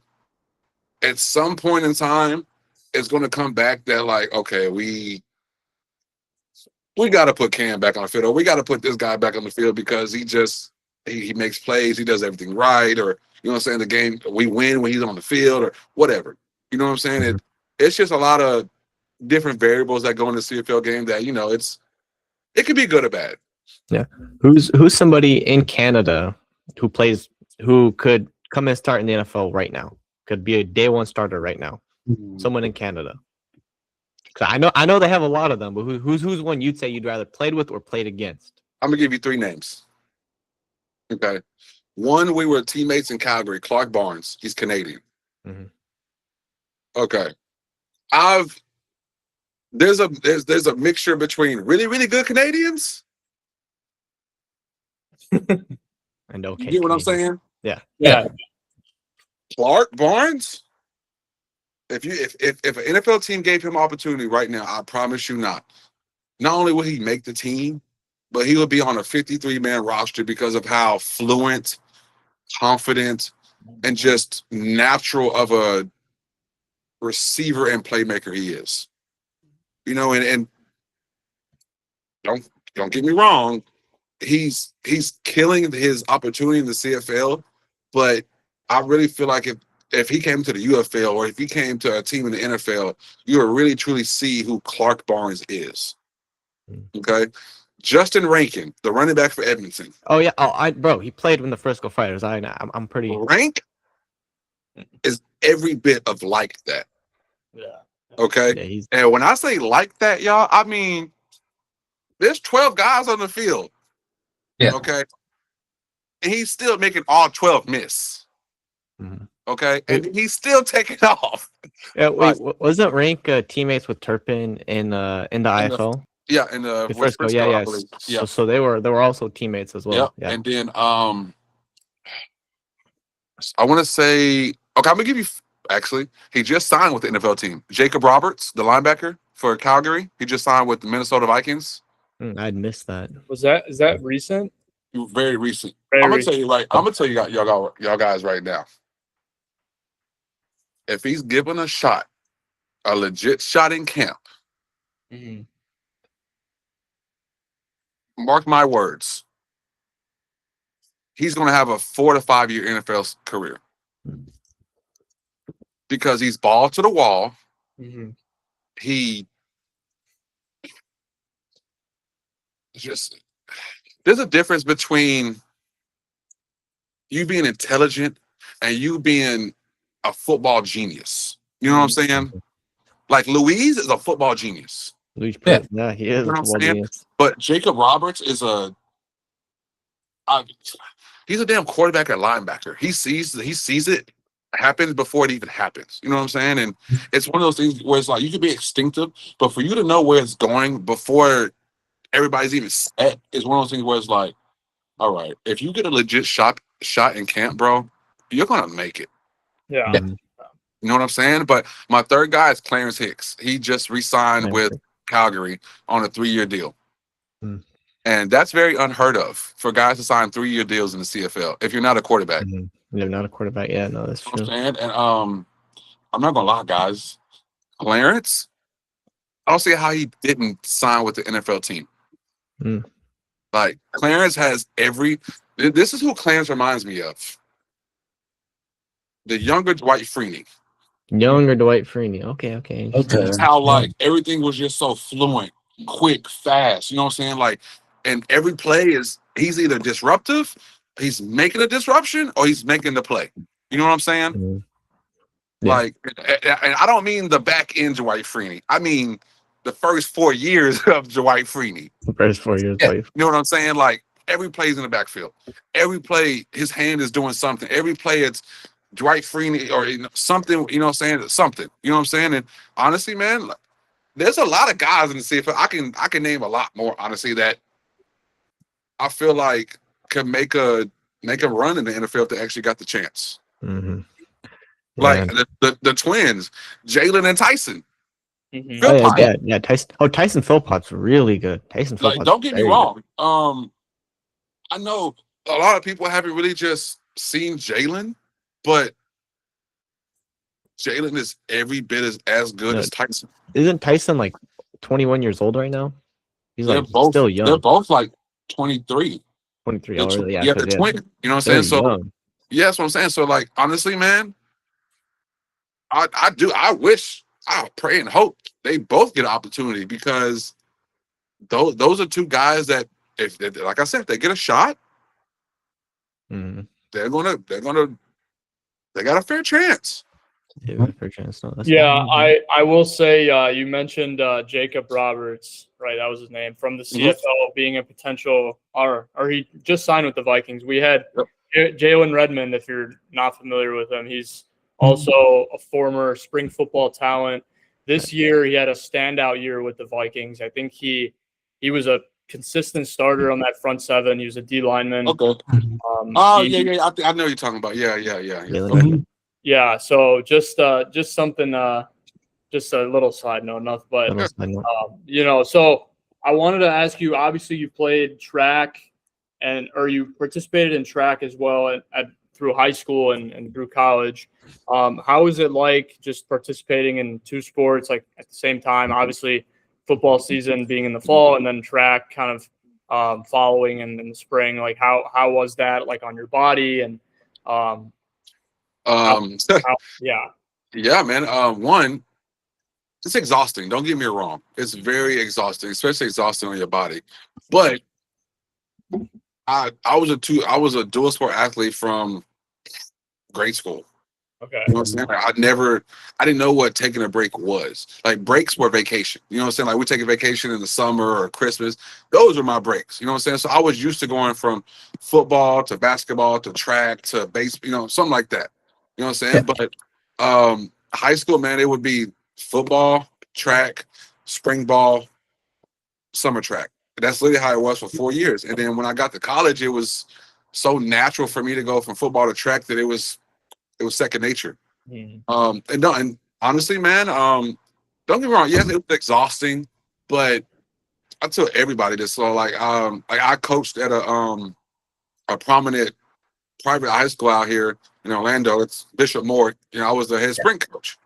at some point in time, it's going to come back that like, okay, we got to put Cam back on the field, or we got to put this guy back on the field because he makes plays, he does everything right, or you know what I'm saying? The game we win when he's on the field, or whatever. You know what I'm saying? It's just a lot of different variables that go in the CFL game that, you know, it could be good or bad. Yeah. Who's somebody in Canada who could come and start in the NFL right now? Could be a day one starter right now. Someone in Canada. Cause I know they have a lot of them, but who's one you'd say you'd rather played with or played against? I'm gonna give you 3 names. Okay. One, we were teammates in Calgary, Clark Barnes. He's Canadian. Okay. There's a mixture between really, really good Canadians and okay. You get what I'm saying? Yeah. Clark Barnes. If an NFL team gave him opportunity right now, I promise you not. Not only will he make the team, but he will be on a 53-man roster because of how fluent, confident, and just natural of a receiver and playmaker he is. You know, and don't get me wrong, he's killing his opportunity in the CFL, but I really feel like if he came to the UFL or if he came to a team in the NFL, you would really truly see who Clark Barnes is. Okay. Justin Rankin, the running back for Edmonton. Oh yeah. Bro, he played in the Frisco Fighters. I'm pretty. Rank is every bit of like that. Yeah. Okay. Yeah, And when I say like that, y'all, I mean there's 12 guys on the field. Yeah. Okay. And he's still making all 12 miss. Mhm. Okay. And he's still taking off. Yeah, wait, wasn't Rank teammates with Turpin in the IFL? Yeah, in the With West Frisco, Frisco, yeah. I believe. Yeah. So they were also teammates as well. Yep. Yeah. And then I want to say, okay, I'm gonna give you actually, he just signed with the NFL team. Jacob Roberts, the linebacker for Calgary. He just signed with the Minnesota Vikings. I'd missed that. Is that recent? Very recent. Very I'm gonna recent. tell you right. I'm gonna tell you y'all guys right now. If he's given a shot, a legit shot in camp, Mm-hmm. mark my words, he's gonna have a 4 to 5 year NFL career because he's ball to the wall. Mm-hmm. He just there's a difference between you being intelligent and you being a football genius. You know what I'm saying? Like Louise is a football genius. Luis Yeah. Perez, yeah, he is You know a what I'm football saying? genius. But Jacob Roberts is he's a damn quarterback and linebacker. He sees it happens before it even happens. You know what I'm saying? And it's one of those things where it's like you could be instinctive, but for you to know where it's going before everybody's even set is one of those things where it's like, all right, if you get a legit shot in camp, bro, you're gonna make it. Yeah. Mhm. You know what I'm saying? But my third guy is Clarence Hicks. He just re-signed with Calgary on a 3-year deal. Hmm. And that's very unheard of for guys to sign 3-year deals in the CFL if you're not a quarterback. Mhm. They're not a quarterback. Yeah, no, that's You know true. what I'm saying? And I'm not gonna lie, guys. Clarence, I don't see how he didn't sign with the NFL team. Mm. Like Clarence has this is who Clarence reminds me of. The younger Dwight Freeney. Younger Dwight Freeney. Okay. Okay. That's how like everything was just so fluent, quick, fast. You know what I'm saying? Like, and every play he's either disruptive, he's making a disruption, or he's making the play. You know what I'm saying? Mhm. Yeah. Like, and I don't mean the back end Dwight Freeney. I mean the first 4 years of Dwight Freeney. The first 4 years. Yeah. You know what I'm saying? Like every play's in the backfield. Every play, his hand is doing something. Every play, it's Dwight Freeney or something. You know what I'm saying? Something. You know what I'm saying? And honestly, man, there's a lot of guys in the CFL. I can name a lot more. Honestly, that I feel like could make a run in the NFL if they actually got the chance. Mm-hmm. Like the twins, Jalen and Tyson. Mm-hmm. Philpott. Yeah. Tyson Philpott's really good. Tyson Philpott's Like, don't get me very wrong. I know a lot of people haven't really just seen Jalen, but Jalen is every bit as good as Tyson. Isn't Tyson like 21 years old right now? He's They're like still young. They're both like 23. 23. They're Oh, really? yeah, they're twin. You know what I'm saying? So young. yeah, that's what I'm saying. So like honestly, man, I pray and hope they both get an opportunity because those are two guys that if like I said, if they get a shot, Mm-hmm. they got a fair chance. Yeah, fair chance. No, that's Yeah, fine. I will say you mentioned Jacob Roberts, right? That was his name from the CFL being a potential, or he just signed with the Vikings. We had Jalen Redmond, if you're not familiar with him. He's also a former spring football talent. This year, he had a standout year with the Vikings. I think he was a consistent starter on that front seven. He was a D lineman. Okay. I I know what you're talking about. Yeah. Jalen Redmond. Yeah. So just something, just a little side note, nothing, but Little side note. you know, so I wanted to ask you. Obviously, you played track, or you participated in track as well through high school and through college. How is it like just participating in two sports like at the same time? Obviously, football season being in the fall, and then track kind of following in the spring. Like how was that like on your body and um, yeah. Yeah, man. One, it's exhausting. Don't get me wrong. It's very exhausting, especially exhausting on your body. But I was a dual sport athlete from grade school. Okay. You know what I'm saying? I didn't know what taking a break was. Like breaks were vacation. You know what I'm saying? Like we take a vacation in the summer or Christmas. Those were my breaks. You know what I'm saying? So I was used to going from football to basketball to track to base, something like that. You know what I'm saying? Yeah. But high school, man, it would be football, track, spring ball, summer track. That's literally how it was for 4 years. And then when I got to college, it was so natural for me to go from football to track that it was second nature. And honestly, man, don't get me wrong. Yes, it was exhausting, but I tell everybody this. So like I coached at a prominent private high school out here in Orlando. It's Bishop Moore. I was the head sprint coach,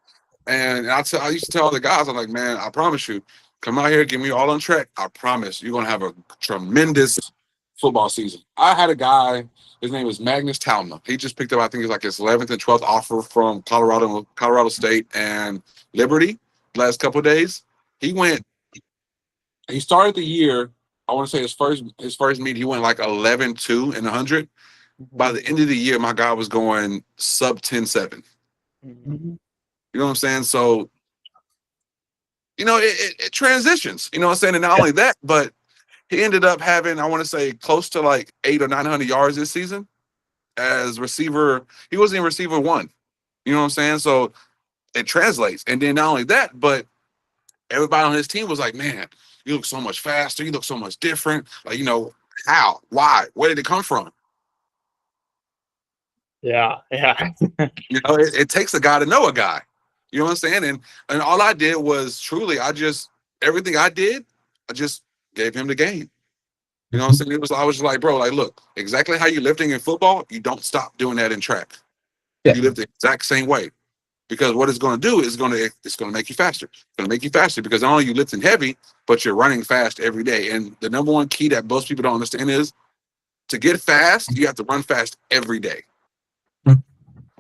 and I used to tell all the guys, I'm like, man, I promise you, come out here, get me all on track. I promise you're gonna have a tremendous football season. I had a guy. His name is Magnus Talma. He just picked up, I think it's like his 11th and 12th offer from Colorado State and Liberty last couple of days. He started the year, I want to say his first meet, he went like 11-2 in 100. By the end of the year, my guy was going sub 10-7. You know what I'm saying? So, it transitions, you know what I'm saying? And not only that, but he ended up having, I want to say, close to like 800 or 900 yards this season as receiver. He wasn't even receiver one. You know what I'm saying? So it translates. And then not only that, but everybody on his team was like, man, you look so much faster. You look so much different. Like, how? Why? Where did it come from? Yeah. It takes a guy to know a guy. You know what I'm saying? And all I did was truly, everything I did, I just gave him the game. You know what I'm saying? I was just like, bro, like, look, exactly how you're lifting in football, you don't stop doing that in track. Yeah. You lift the exact same way. Because what it's going to do is it's going to make you faster. It's going to make you faster because not only are you lifting heavy, but you're running fast every day. And the number one key that most people don't understand is to get fast, you have to run fast every day.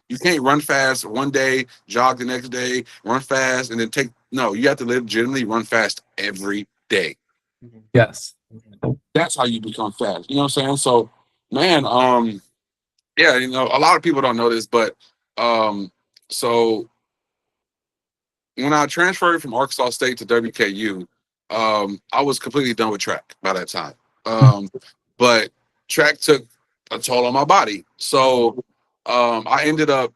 You can't run fast one day, jog the next day, run fast, and then you have to legitimately run fast every day. Yes. That's how you become fast. You know what I'm saying? So, man, yeah, a lot of people don't know this, but so when I transferred from Arkansas State to WKU, I was completely done with track by that time. But track took a toll on my body. So I ended up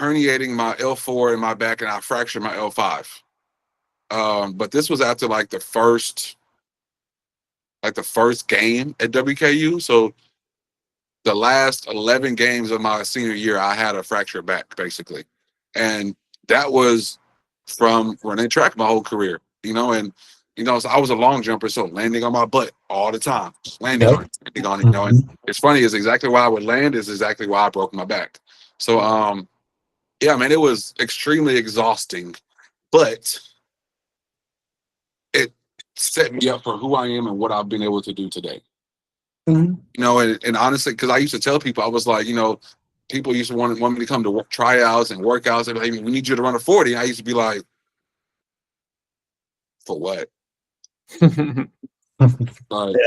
herniating my L4 in my back and I fractured my L5. But this was after like the first game at WKU. So the last 11 games of my senior year, I had a fractured back basically. And that was from running track my whole career, and so I was a long jumper, so landing on my butt all the time, landing on it, and it's funny, is exactly why I would land is exactly why I broke my back. So yeah, man, it was extremely exhausting, but it set me up for who I am and what I've been able to do today. And honestly, because I used to tell people, I was like, people used to want me to come to tryouts and workouts. They'd be like, we need you to run a 40. I used to be like, for what?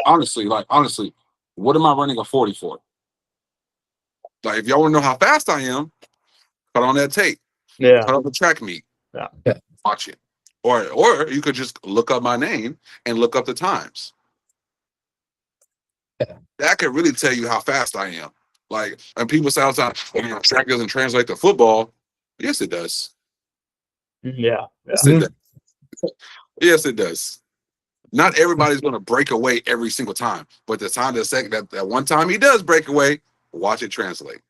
Honestly, what am I running a 40 for? Like, if y'all want to know how fast I am, cut on that tape. Yeah. Cut on the track meet. Yeah. Watch it. Or you could just look up my name and look up the times. Yeah. That could really tell you how fast I am. Like, and people say all the time, track doesn't translate to football. Yes, it does. Yeah. Yes, it does. Yes, it does. Not everybody's going to break away every single time, but the time that one time he does break away, watch it translate.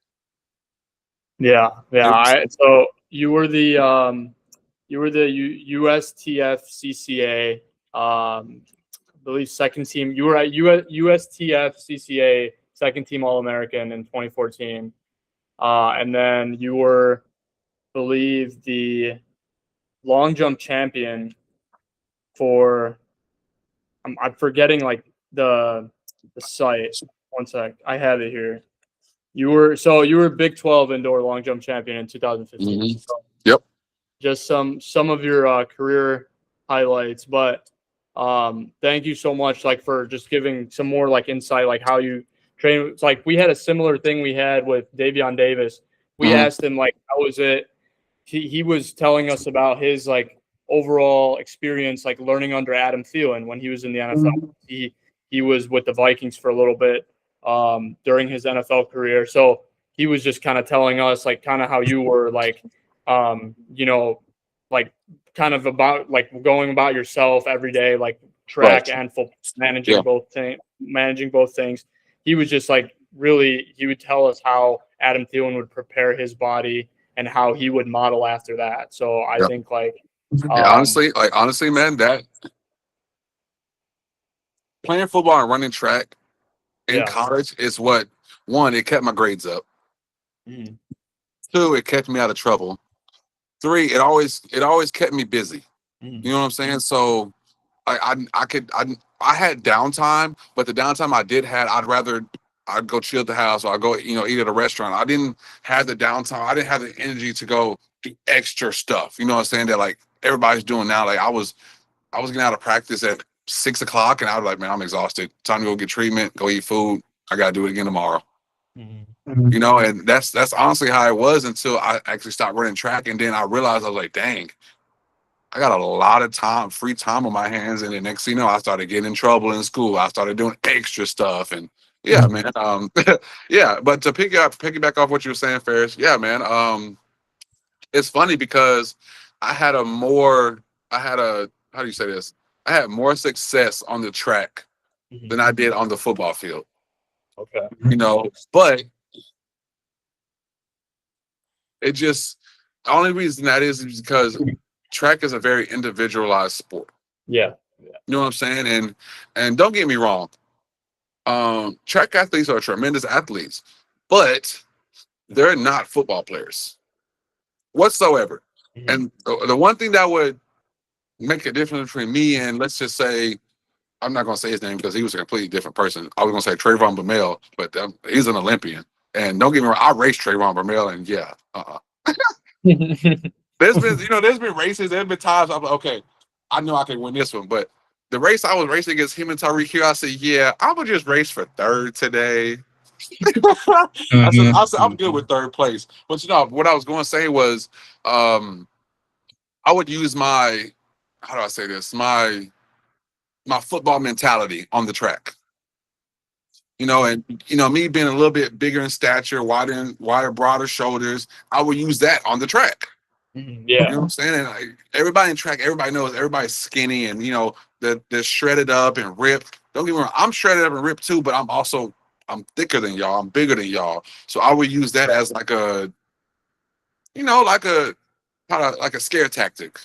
Yeah. It was- So you were the USTF CCA, I believe second team. You were at USTF CCA second team All American in 2014, and then you were, I believe, the long jump champion for. I'm forgetting like the site. One sec, I have it here. You were Big 12 indoor long jump champion in 2015. Mhm. So Yep. just some of your career highlights, but thank you so much like for just giving some more like insight like how you train. It's like we had a similar thing we had with Davion Davis. We Mhm. asked him like how was it. He was telling us about his like overall experience like learning under Adam Thielen when he was in the NFL. He was with the Vikings for a little bit during his NFL career. So he was just kind of telling us like kind of how you were like you know, like kind of about like going about yourself every day, like track Right. and football, Yeah. managing both things. He was just like really, he would tell us how Adam Thielen would prepare his body and how he would model after that. So I Yep. think like, Yeah, honestly, man, that playing football and running track in yeah. college is what, one, it kept my grades up. Mhm. Two, it kept me out of trouble. Three, it always kept me busy. Mhm. You know what I'm saying? So I had downtime, but the downtime I did had, I'd go chill at the house or I'd go, eat at a restaurant. I didn't have the downtime. I didn't have the energy to go do extra stuff. You know what I'm saying? That like everybody's doing now. Like I was getting out of practice at 6 o'clock and I was like, man, I'm exhausted. Time to go get treatment, go eat food. I gotta do it again tomorrow. Mhm. And that's honestly how it was until I actually stopped running track. And then I realized I was like, dang, I got a lot of time, free time on my hands. And the next thing you know, I started getting in trouble in school. I started doing extra stuff. And yeah, man. Yeah, but to piggyback off what you were saying, Ferris, yeah, man. It's funny because I had a how do you say this? I had more success on the track than I did on the football field. Okay. But it just, the only reason that is because track is a very individualized sport. Yeah. You know what I'm saying? And don't get me wrong, track athletes are tremendous athletes, but they're not football players whatsoever. Mhm. And the one thing that would make a difference between me and, let's just say, I'm not going to say his name because he was a completely different person. I was going to say Trayvon Bamel, but he's an Olympian. And don't get me wrong, I raced Trayvon Bamel, and yeah, there's been races, there's been times I'm like, okay, I know I can win this one, but the race I was racing against him and Tyreek Hill, I said, yeah, I would just race for third today. I said I'm good with third place. But what I was going to say was, I would use my, how do I say this, my football mentality on the track. And me being a little bit bigger in stature, wider, broader shoulders, I would use that on the track. Yeah. You know what I'm saying? And like, everybody in track, everybody knows everybody's skinny and they're shredded up and ripped. Don't get me wrong, I'm shredded up and ripped too, but I'm thicker than y'all. I'm bigger than y'all. So I would use that as like a, like a scare tactic.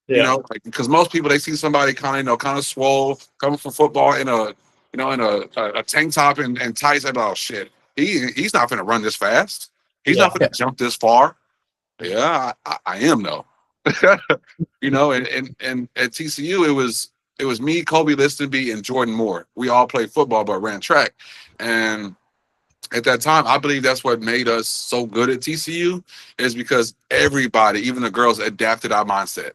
Yeah. Like, because most people, they see somebody kind of swole coming from football in a tank top and tights. They're like, oh shit, he's not going to run this fast. He's not going to jump this far. Yeah, I am though. And at TCU it was me, Kobe Listenby, and Jordan Moore. We all played football but ran track. And at that time, I believe that's what made us so good at TCU, is because everybody, even the girls, adapted our mindset.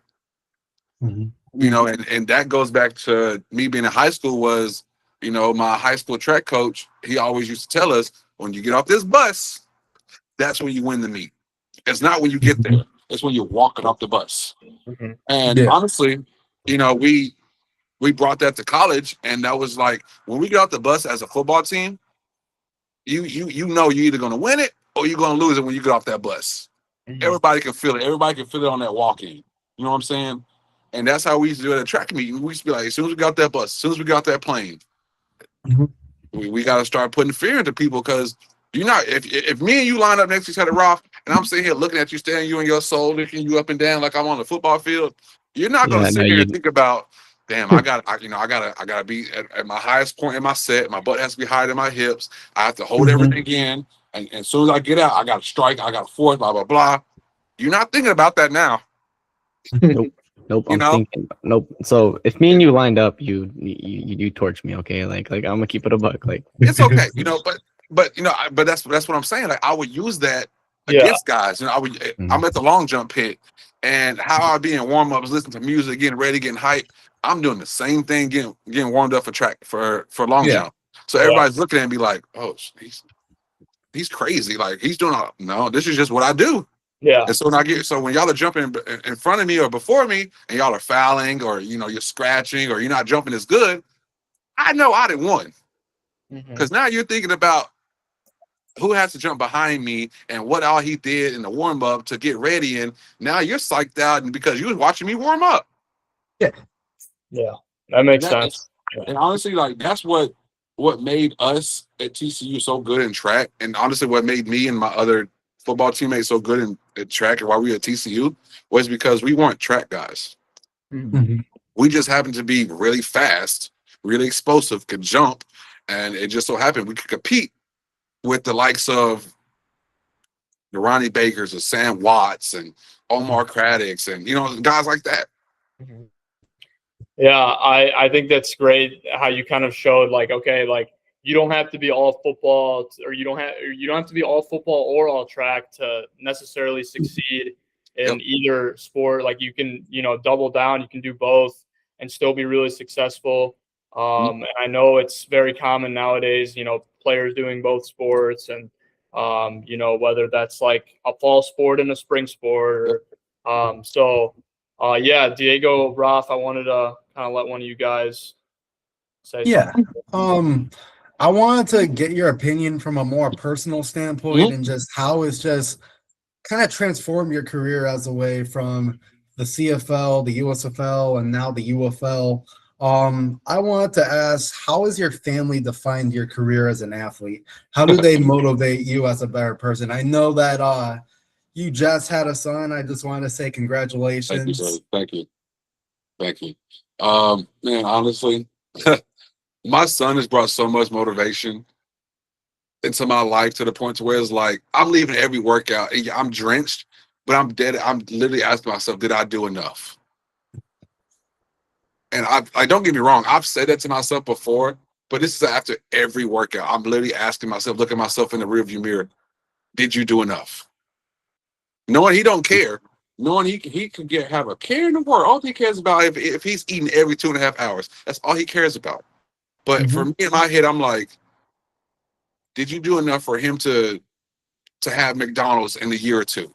And that goes back to me being in high school. Was my high school track coach, he always used to tell us, when you get off this bus, that's when you win the meet. It's not when you get there. It's when you're walking off the bus. Mhm. And honestly, we brought that to college, and that was like, when we get off the bus as a football team, you're either going to win it or you're going to lose it when you get off that bus. Everybody can feel it. Everybody can feel it on that walk-in. You know what I'm saying? And that's how we used to do it at track meeting. We used to be like, as soon as we got that bus, as soon as we got that plane, we got to start putting fear into people, because You're not if me and you line up next to each other, Roth, and I'm sitting here looking at you, staring you in your soul, looking you up and down like I'm on the football field. You're not gonna sit here and think about, damn, I gotta be at my highest point in my set. My butt has to be higher than my hips. I have to hold everything in, and as soon as I get out, I gotta strike. I gotta force. Blah blah blah. You're not thinking about that now. Nope. You I'm know? thinking. Nope. So if me and you lined up, you torch me, okay? Like I'm gonna keep it a buck. Like It's okay, but but that's what I'm saying. Like I would use that against guys. I'm at the long jump pit, and how I be in warm ups, listening to music, getting ready, getting hyped. I'm doing the same thing, getting warmed up for track for long jump. So everybody's looking at me like, oh, he's crazy. Like he's doing no, this is just what I do. Yeah. And so when y'all are jumping in front of me or before me, and y'all are fouling or you're scratching or you're not jumping as good, I know I didn't won. Because now you're thinking about who has to jump behind me and what all he did in the warm up to get ready, and now you're psyched out and because you was watching me warm up. Yeah, that makes sense. And honestly, like that's what made us at TCU so good in track, and honestly, what made me and my other football teammates so good in track and why we were at TCU was because we weren't track guys. We just happened to be really fast, really explosive, could jump, and it just so happened we could compete with the likes of the Ronnie Bakers and Sam Watts and Omar Craddock's and guys like that. Yeah, I think that's great how you kind of showed like, okay, like you don't have to be all football or you don't have to be all football or all track to necessarily succeed in either sport. Like you can, double down, you can do both and still be really successful. And I know it's very common nowadays, players doing both sports and, whether that's like a fall sport and a spring sport or, yeah, Diego, Roth, I wanted to kind of let one of you guys say something. I wanted to get your opinion from a more personal standpoint and just how it's just kind of transformed your career as a way from the CFL, the USFL, and now the UFL. I wanted to ask, how has your family defined your career as an athlete? How do they motivate you as a better person? I know that you just had a son. I just want to say congratulations. Thank you. Man, honestly, my son has brought so much motivation into my life to the point to where it's like I'm leaving every workout and I'm drenched, but I'm dead. I'm literally asking myself, did I do enough? And I don't get me wrong, I've said that to myself before, but this is after every workout. I'm literally asking myself, looking myself in the rearview mirror, did you do enough? Knowing he don't care, knowing he could have a care in the world. All he cares about if he's eating every 2.5 hours, that's all he cares about. But for me in my head, I'm like, did you do enough for him to have McDonald's in a year or two?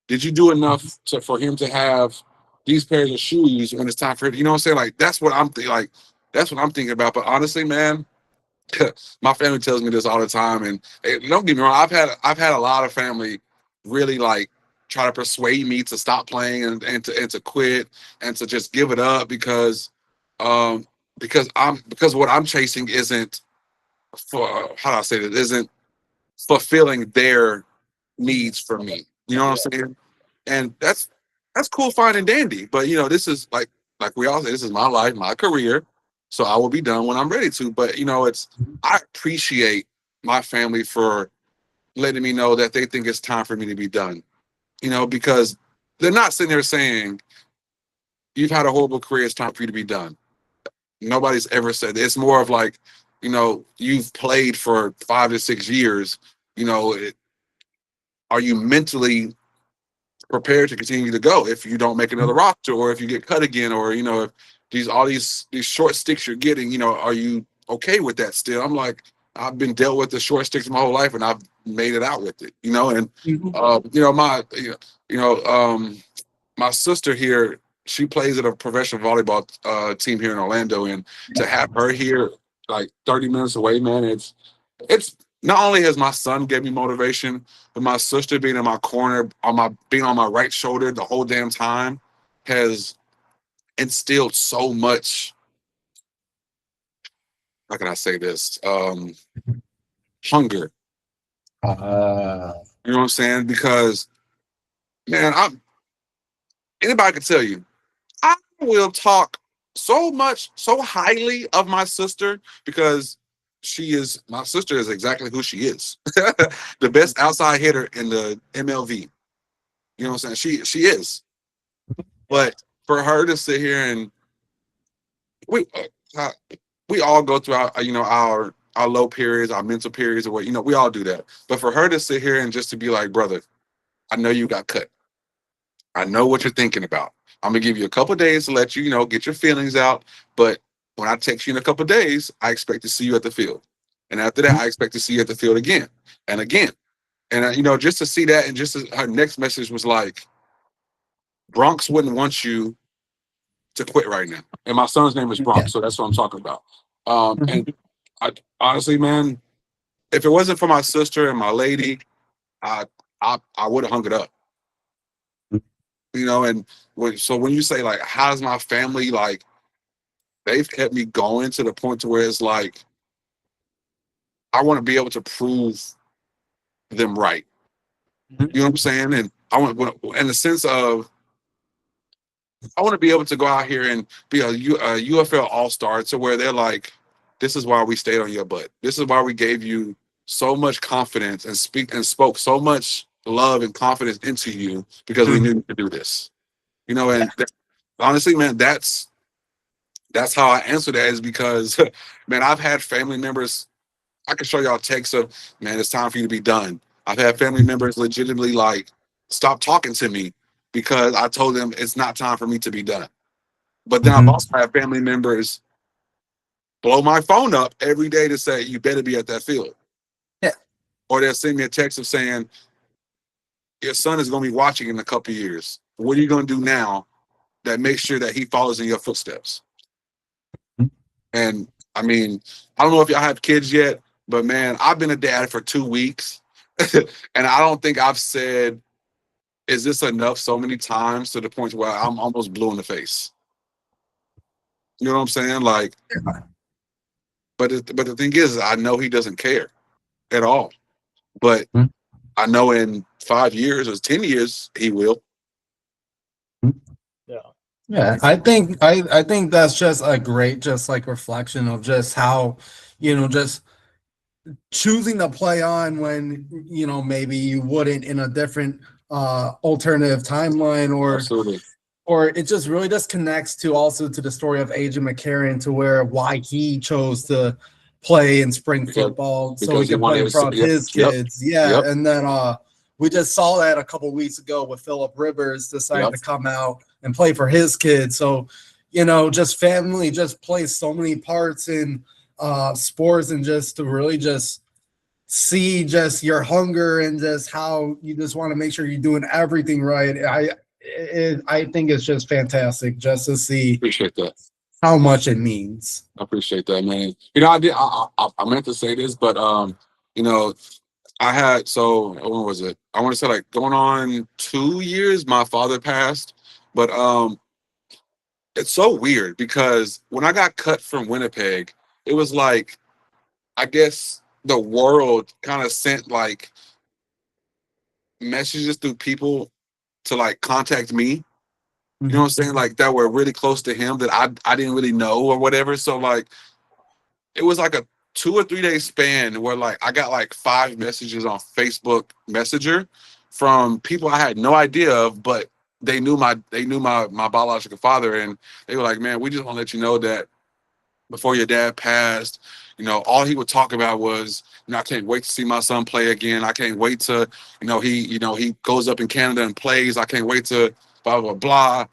Did you do enough for him to have these pairs of shoes when it's time for him? You know what I'm saying? Like that's what I'm thinking about. But honestly, man, my family tells me this all the time, and don't get me wrong, I've had a lot of family really like try to persuade me to stop playing and to quit and to just give it up because what I'm chasing isn't isn't fulfilling their needs for me. You know what I'm saying? And that's cool, fine, and dandy. But this is like we all say, this is my life, my career. So I will be done when I'm ready to. But I appreciate my family for letting me know that they think it's time for me to be done. Because they're not sitting there saying, you've had a horrible career, it's time for you to be done. Nobody's ever said that. It's more of like, you've played for 5 to 6 years. Are you mentally prepared to continue to go if you don't make another roster or if you get cut again or if these short sticks you're getting, are you okay with that still? I'm like, I've been dealt with the short sticks my whole life and I've made it out with it, my sister here, she plays at a professional volleyball team here in Orlando, and to have her here like 30 minutes away, man, it's not only has my son gave me motivation, but my sister being in my corner, being on my right shoulder the whole damn time has instilled so much. How can I say this? Hunger You know what I'm saying? Because man, anybody can tell you, I will talk so much, so highly of my sister because my sister is exactly who she is. The best outside hitter in the MLV. You know what I'm saying? She is. But for her to sit here and we uh, we all go through our low periods, our mental periods, or what we all do that. But for her to sit here and just to be like, brother, I know you got cut. I know what you're thinking about. I'm gonna give you a couple of days to let you get your feelings out. But when I text you in a couple of days, I expect to see you at the field. And after that, I expect to see you at the field again and again. And just to see that, and her next message was like, Bronx wouldn't want you to quit right now. And my son's name is Bronx, so that's what I'm talking about. And I honestly, man, if it wasn't for my sister and my lady, I would have hung it up. And when you say like, how's my family, like, they've kept me going to the point to where it's like, I want to be able to prove them right. You know what I'm saying? And I want, in the sense of, I want to be able to go out here and be a UFL all-star to where they're like, this is why we stayed on your butt. This is why we gave you so much confidence and spoke so much love and confidence into you because we knew you could do this. And honestly, man, that's how I answer that, is because, man, I've had family members. I can show y'all texts of, man, it's time for you to be done. I've had family members legitimately like stop talking to me because I told them it's not time for me to be done. But then I've also had family members blow my phone up every day to say, you better be at that field. Yeah. Or they'll send me a text of saying, your son is going to be watching in a couple of years. What are you going to do now that makes sure that he follows in your footsteps? And I mean, I don't know if y'all have kids yet, but man, I've been a dad for 2 weeks. And I don't think I've said, is this enough, so many times to the point where I'm almost blue in the face. You know what I'm saying? Like, but the thing is, I know he doesn't care at all. But I know in 5 years or 10 years, he will. Yeah, I think that's just a great reflection of just how, just choosing to play on when maybe you wouldn't in a different alternative timeline, Absolutely. or it just really just connects to also to the story of AJ McCarron, to where why he chose to play in spring football so he could play in front of his kids. Yeah. And then we just saw that a couple weeks ago with Phillip Rivers deciding to come out and play for his kids. So, just family just plays so many parts in sports, and just to really just see just your hunger and just how you just want to make sure you're doing everything right. I think it's just fantastic just to see. Appreciate that. How much it means. I appreciate that, man. I meant to say this, but I had, so when was it? I want to say like going on 2 years, my father passed. But it's so weird because when I got cut from Winnipeg, it was like, I guess the world kind of sent like messages through people to like contact me. You know what I'm saying? Like that were really close to him that I didn't really know or whatever. So like it was like a 2 or 3 day span where like I got like 5 messages on Facebook Messenger from people I had no idea of, but they knew my biological father, and they were like, man, we just want to let you know that before your dad passed, all he would talk about was, I can't wait to see my son play again. I can't wait to, he goes up in Canada and plays. I can't wait to blah, blah, blah.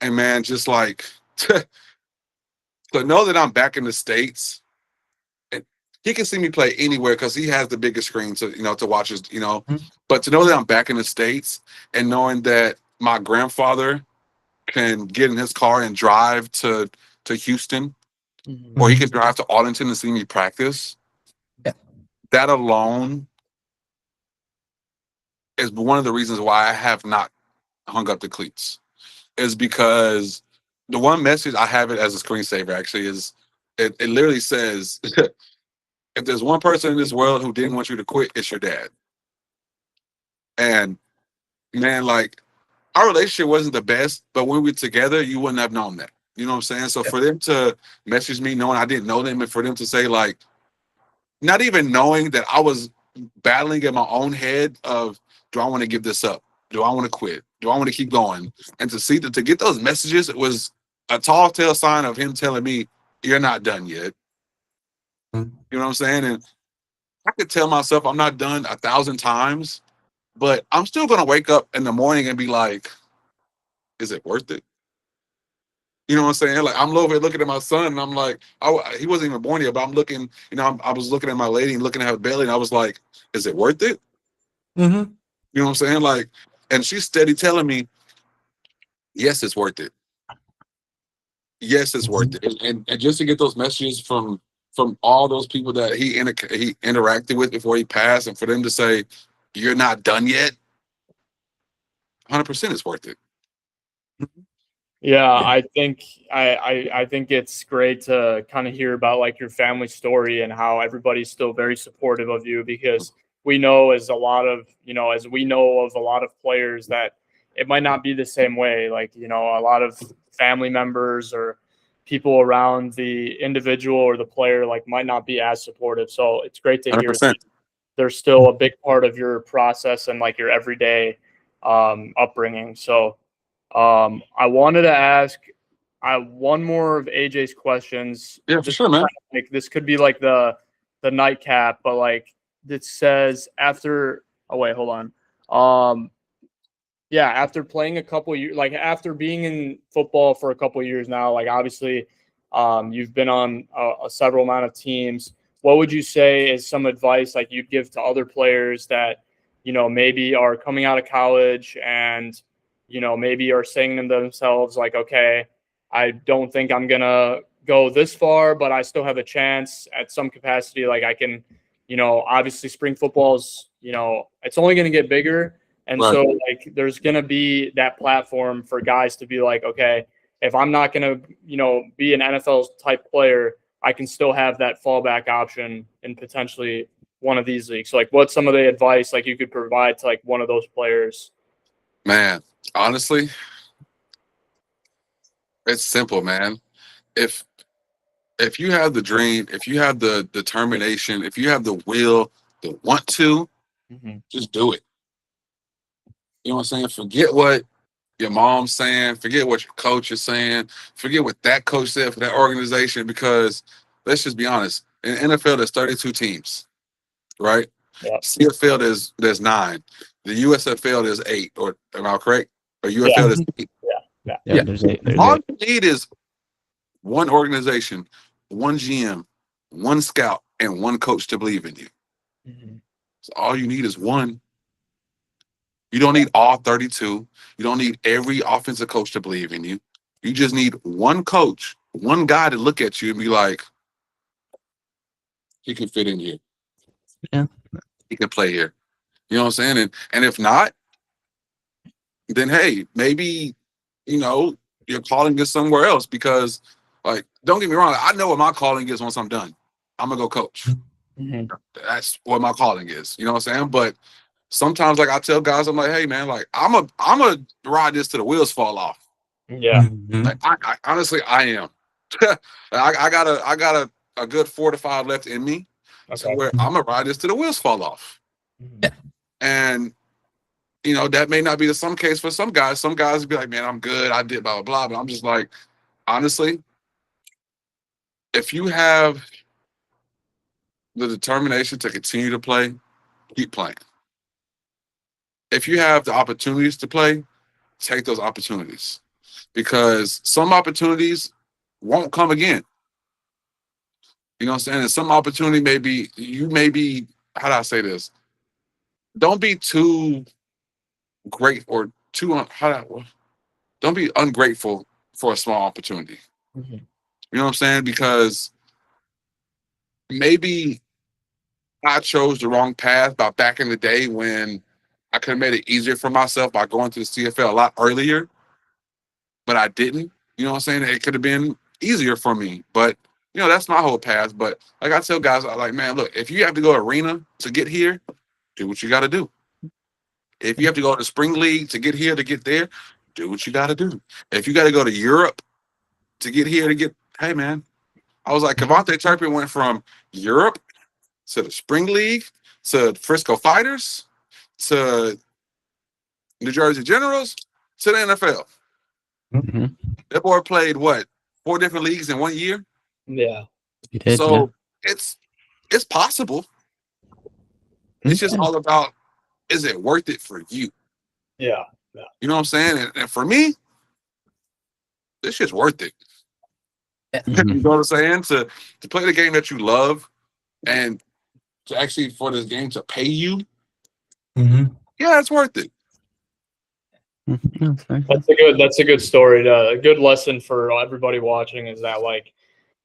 And man, just like to know that I'm back in the States, and he can see me play anywhere because he has the biggest screen to watch his, but to know that I'm back in the States and knowing that my grandfather can get in his car and drive to Houston, or he can drive to Arlington and see me practice. Yeah. That alone is one of the reasons why I have not hung up the cleats. Is because the one message, I have it as a screensaver actually, is it literally says, if there's one person in this world who didn't want you to quit, it's your dad. And man, like our relationship wasn't the best, but when we were together, you wouldn't have known that. You know what I'm saying? So for them to message me knowing I didn't know them, and for them to say like, not even knowing that I was battling in my own head of, do I want to give this up? Do I want to quit? Do I want to keep going? And to see that, to get those messages, it was a tall tale sign of him telling me, you're not done yet. You know what I'm saying? And I could tell myself I'm not done 1,000 times, but I'm still going to wake up in the morning and be like, is it worth it? You know what I'm saying? Like I'm over here looking at my son, and I'm like, he wasn't even born yet, but I'm looking. You know, I was looking at my lady and looking at her belly, and I was like, "Is it worth it?" Mm-hmm. You know what I'm saying? Like, and she's steady telling me, "Yes, it's worth it. Yes, it's worth it." And just to get those messages from all those people that he interacted with before he passed, and for them to say, "You're not done yet," 100% it's worth it. Yeah, I think I think it's great to kind of hear about like your family story and how everybody's still very supportive of you, because we know as a lot of, as we know of a lot of players that it might not be the same way. Like, a lot of family members or people around the individual or the player like might not be as supportive. So it's great to hear 100%. they're still a big part of your process and like your everyday upbringing. So I wanted to ask one more of AJ's questions. Yeah, for sure, man. Like this could be like the nightcap, but like it says after. Oh wait, hold on. Yeah, after playing a couple years, like after being in football for a couple years now, like obviously, you've been on a several amount of teams. What would you say is some advice like you'd give to other players that maybe are coming out of college and maybe are saying to themselves like, okay, I don't think I'm gonna go this far, but I still have a chance at some capacity. Like I can, obviously spring football's, it's only gonna get bigger. And Right. so like there's gonna be that platform for guys to be like, okay, if I'm not gonna, be an NFL type player, I can still have that fallback option in potentially one of these leagues. So like what's some of the advice like you could provide to like one of those players? Man, honestly, it's simple, man. If you have the dream, if you have the determination, if you have the will, the want to, just do it. You know what I'm saying? Forget what your mom's saying. Forget what your coach is saying. Forget what that coach said for that organization. Because let's just be honest. In NFL, there's 32 teams, right? Yeah. CFL, there's 9. The USFL, there's 8. Or am I correct? Or UFL, Yeah. there's 8. Yeah, there's 8. All you need is one organization, one GM, one scout, and one coach to believe in you. So all you need is one. You don't need all 32. You don't need every offensive coach to believe in you. You just need one coach, one guy to look at you and be like, he can fit in here. Yeah. He can play here. You know what I'm saying? And if not, then hey, maybe, your calling is somewhere else, because like, don't get me wrong, I know what my calling is once I'm done. I'm gonna go coach. That's what my calling is. You know what I'm saying? But sometimes, like I tell guys, I'm like, hey man, like I'm a ride this till the wheels fall off. Yeah. Like I honestly I am. I got a good 4 to 5 left in me. Okay. So where I'm gonna ride this till the wheels fall off. And that may not be some case for some guys. Some guys be like, man, I'm good. I did blah, blah, blah. But I'm just like, honestly, if you have the determination to continue to play, keep playing. If you have the opportunities to play, take those opportunities, because some opportunities won't come again. You know what I'm saying? And some opportunity may be, how do I say this? Don't be too great or too, don't be ungrateful for a small opportunity. You know what I'm saying? Because maybe I chose the wrong path back in the day when I could have made it easier for myself by going to the CFL a lot earlier, but I didn't. You know what I'm saying? It could have been easier for me, but that's my whole path. But like I tell guys, I'm like, man, look, if you have to go arena to get here, do what you got to do. If you have to go to spring league to get here, to get there, do what you got to do. If you got to go to Europe to get here, hey, man. I was like, Cavante Turpin went from Europe to the spring league to Frisco Fighters to New Jersey Generals to the NFL. Mm-hmm. That boy played, 4 different leagues in 1 year? Yeah. He did, So it's possible. It's just all about, is it worth it for you? Yeah. You know what I'm saying? And for me, this shit's worth it. You know what I'm saying? To play the game that you love and to actually for this game to pay you, yeah, it's worth it. That's a good story. A good lesson for everybody watching is that like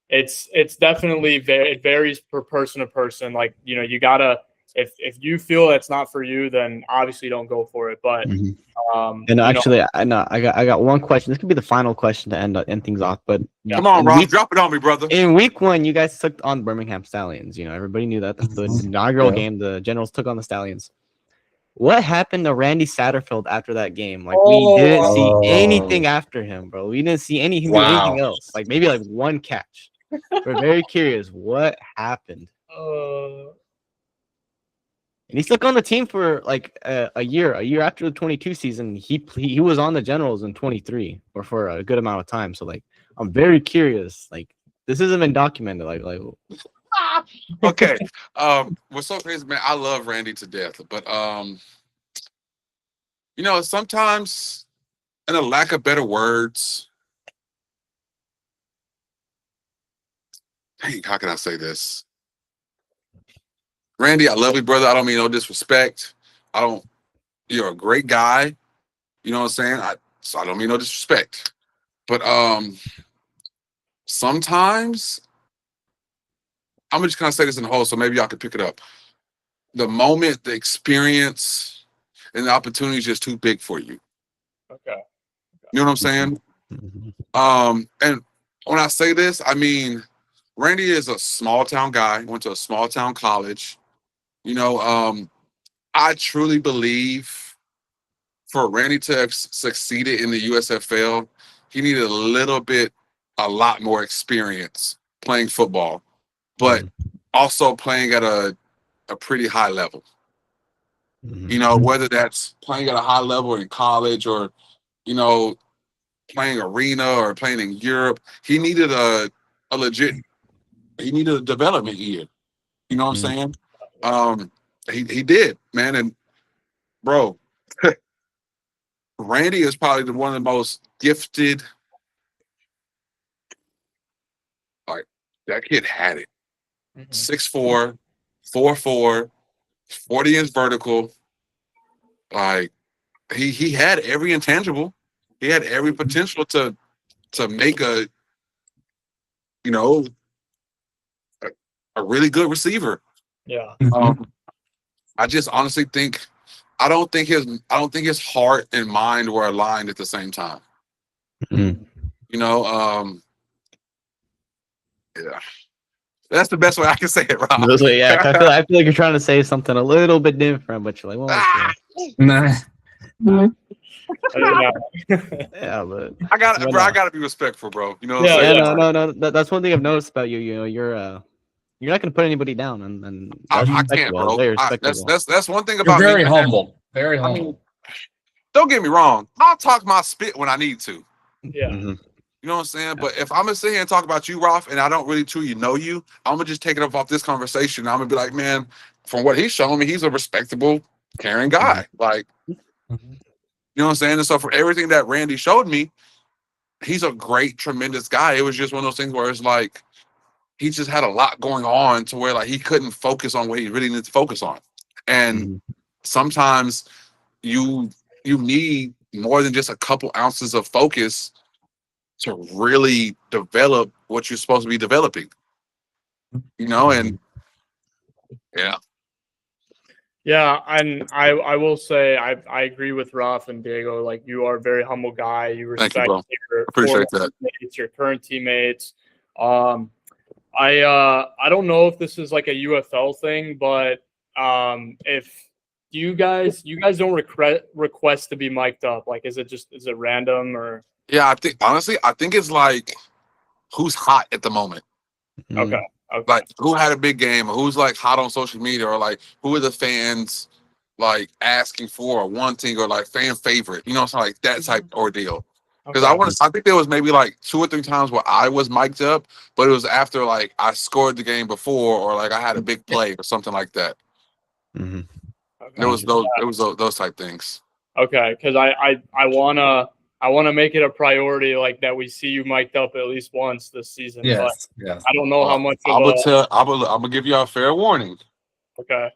it's definitely it varies per person to person. Like, you know, you gotta if you feel it's not for you, then obviously don't go for it. But and actually, I got one question. This could be the final question to end things off. But come on, Rob, drop it on me, brother. In week 1, you guys took on Birmingham Stallions. You know, everybody knew that. That's the inaugural game. The Generals took on the Stallions. What happened to Randy Satterfield after that game? Like, we didn't see anything after him, bro. We didn't see anything do anything else. Like, maybe like one catch. We're very curious. What happened? And he stuck on the team for like a year. A year after the 22 season, he was on the Generals in 23 or for a good amount of time. So like, I'm very curious. Like, this hasn't been documented. Like okay. What's so crazy, man? I love Randy to death, but you know, sometimes, in a lack of better words, dang, how can I say this? Randy, I love you, brother. I don't mean no disrespect. You're a great guy. You know what I'm saying? So I don't mean no disrespect. But sometimes, I'm just gonna say this in the whole, so maybe y'all can pick it up. The moment, the experience, and the opportunity is just too big for you. Okay. You know what I'm saying? And when I say this, I mean, Randy is a small town guy, went to a small town college. You know, I truly believe for Randy to have succeeded in the USFL, he needed a lot more experience playing football, but also playing at a pretty high level. You know, whether that's playing at a high level in college or, you know, playing arena or playing in Europe, he needed a development year. You know what I'm saying? He did, man. And bro, Randy is probably one of the most gifted. Like, that kid had it. 6'4", 4'4", 40-inch vertical. Like, he had every intangible. He had every potential to make a really good receiver. Yeah. I just honestly think I don't think his heart and mind were aligned at the same time. You know, yeah. That's the best way I can say it, Rob. Yeah, I feel like you're trying to say something a little bit different, but you're like, well, Nah. yeah, but I gotta be respectful, bro. You know what Yeah, I'm saying? no. That's one thing I've noticed about you. You know, you're not gonna put anybody down, and that's I can't, bro. Very respectable. That's one thing You're about very me. humble. Very humble. I mean, don't get me wrong. I'll talk my spit when I need to. Yeah. You know what I'm saying? But if I'm gonna sit here and talk about you, Rolf, and I don't really truly know you, I'm gonna just take it up off this conversation. I'm gonna be like, man, from what he's showing me, he's a respectable, caring guy. Like, you know what I'm saying? And so for everything that Randy showed me, he's a great, tremendous guy. It was just one of those things where it's like he just had a lot going on to where like he couldn't focus on what he really needed to focus on. And sometimes you need more than just a couple ounces of focus to really develop what you're supposed to be developing. You know, and yeah. Yeah, and I will say I agree with Raf and Diego. Like, you are a very humble guy. You respect your appreciate that. Teammates, your current teammates. I don't know if this is like a UFL thing, but if you guys don't request to be mic'd up? Like, is it random or? Yeah, I think it's like who's hot at the moment. Okay. Like who had a big game, or who's like hot on social media, or like who are the fans like asking for or wanting, or like fan favorite, something like that type ordeal. Because I think there was maybe like 2 or 3 times where I was mic'd up, but it was after like I scored the game before, or like I had a big play or something like that. Mm-hmm. Okay. It was those type things. Okay, because I wanna make it a priority, like that we see you mic'd up at least once this season. Yes. But I don't know how much. I'm gonna give you a fair warning. Okay.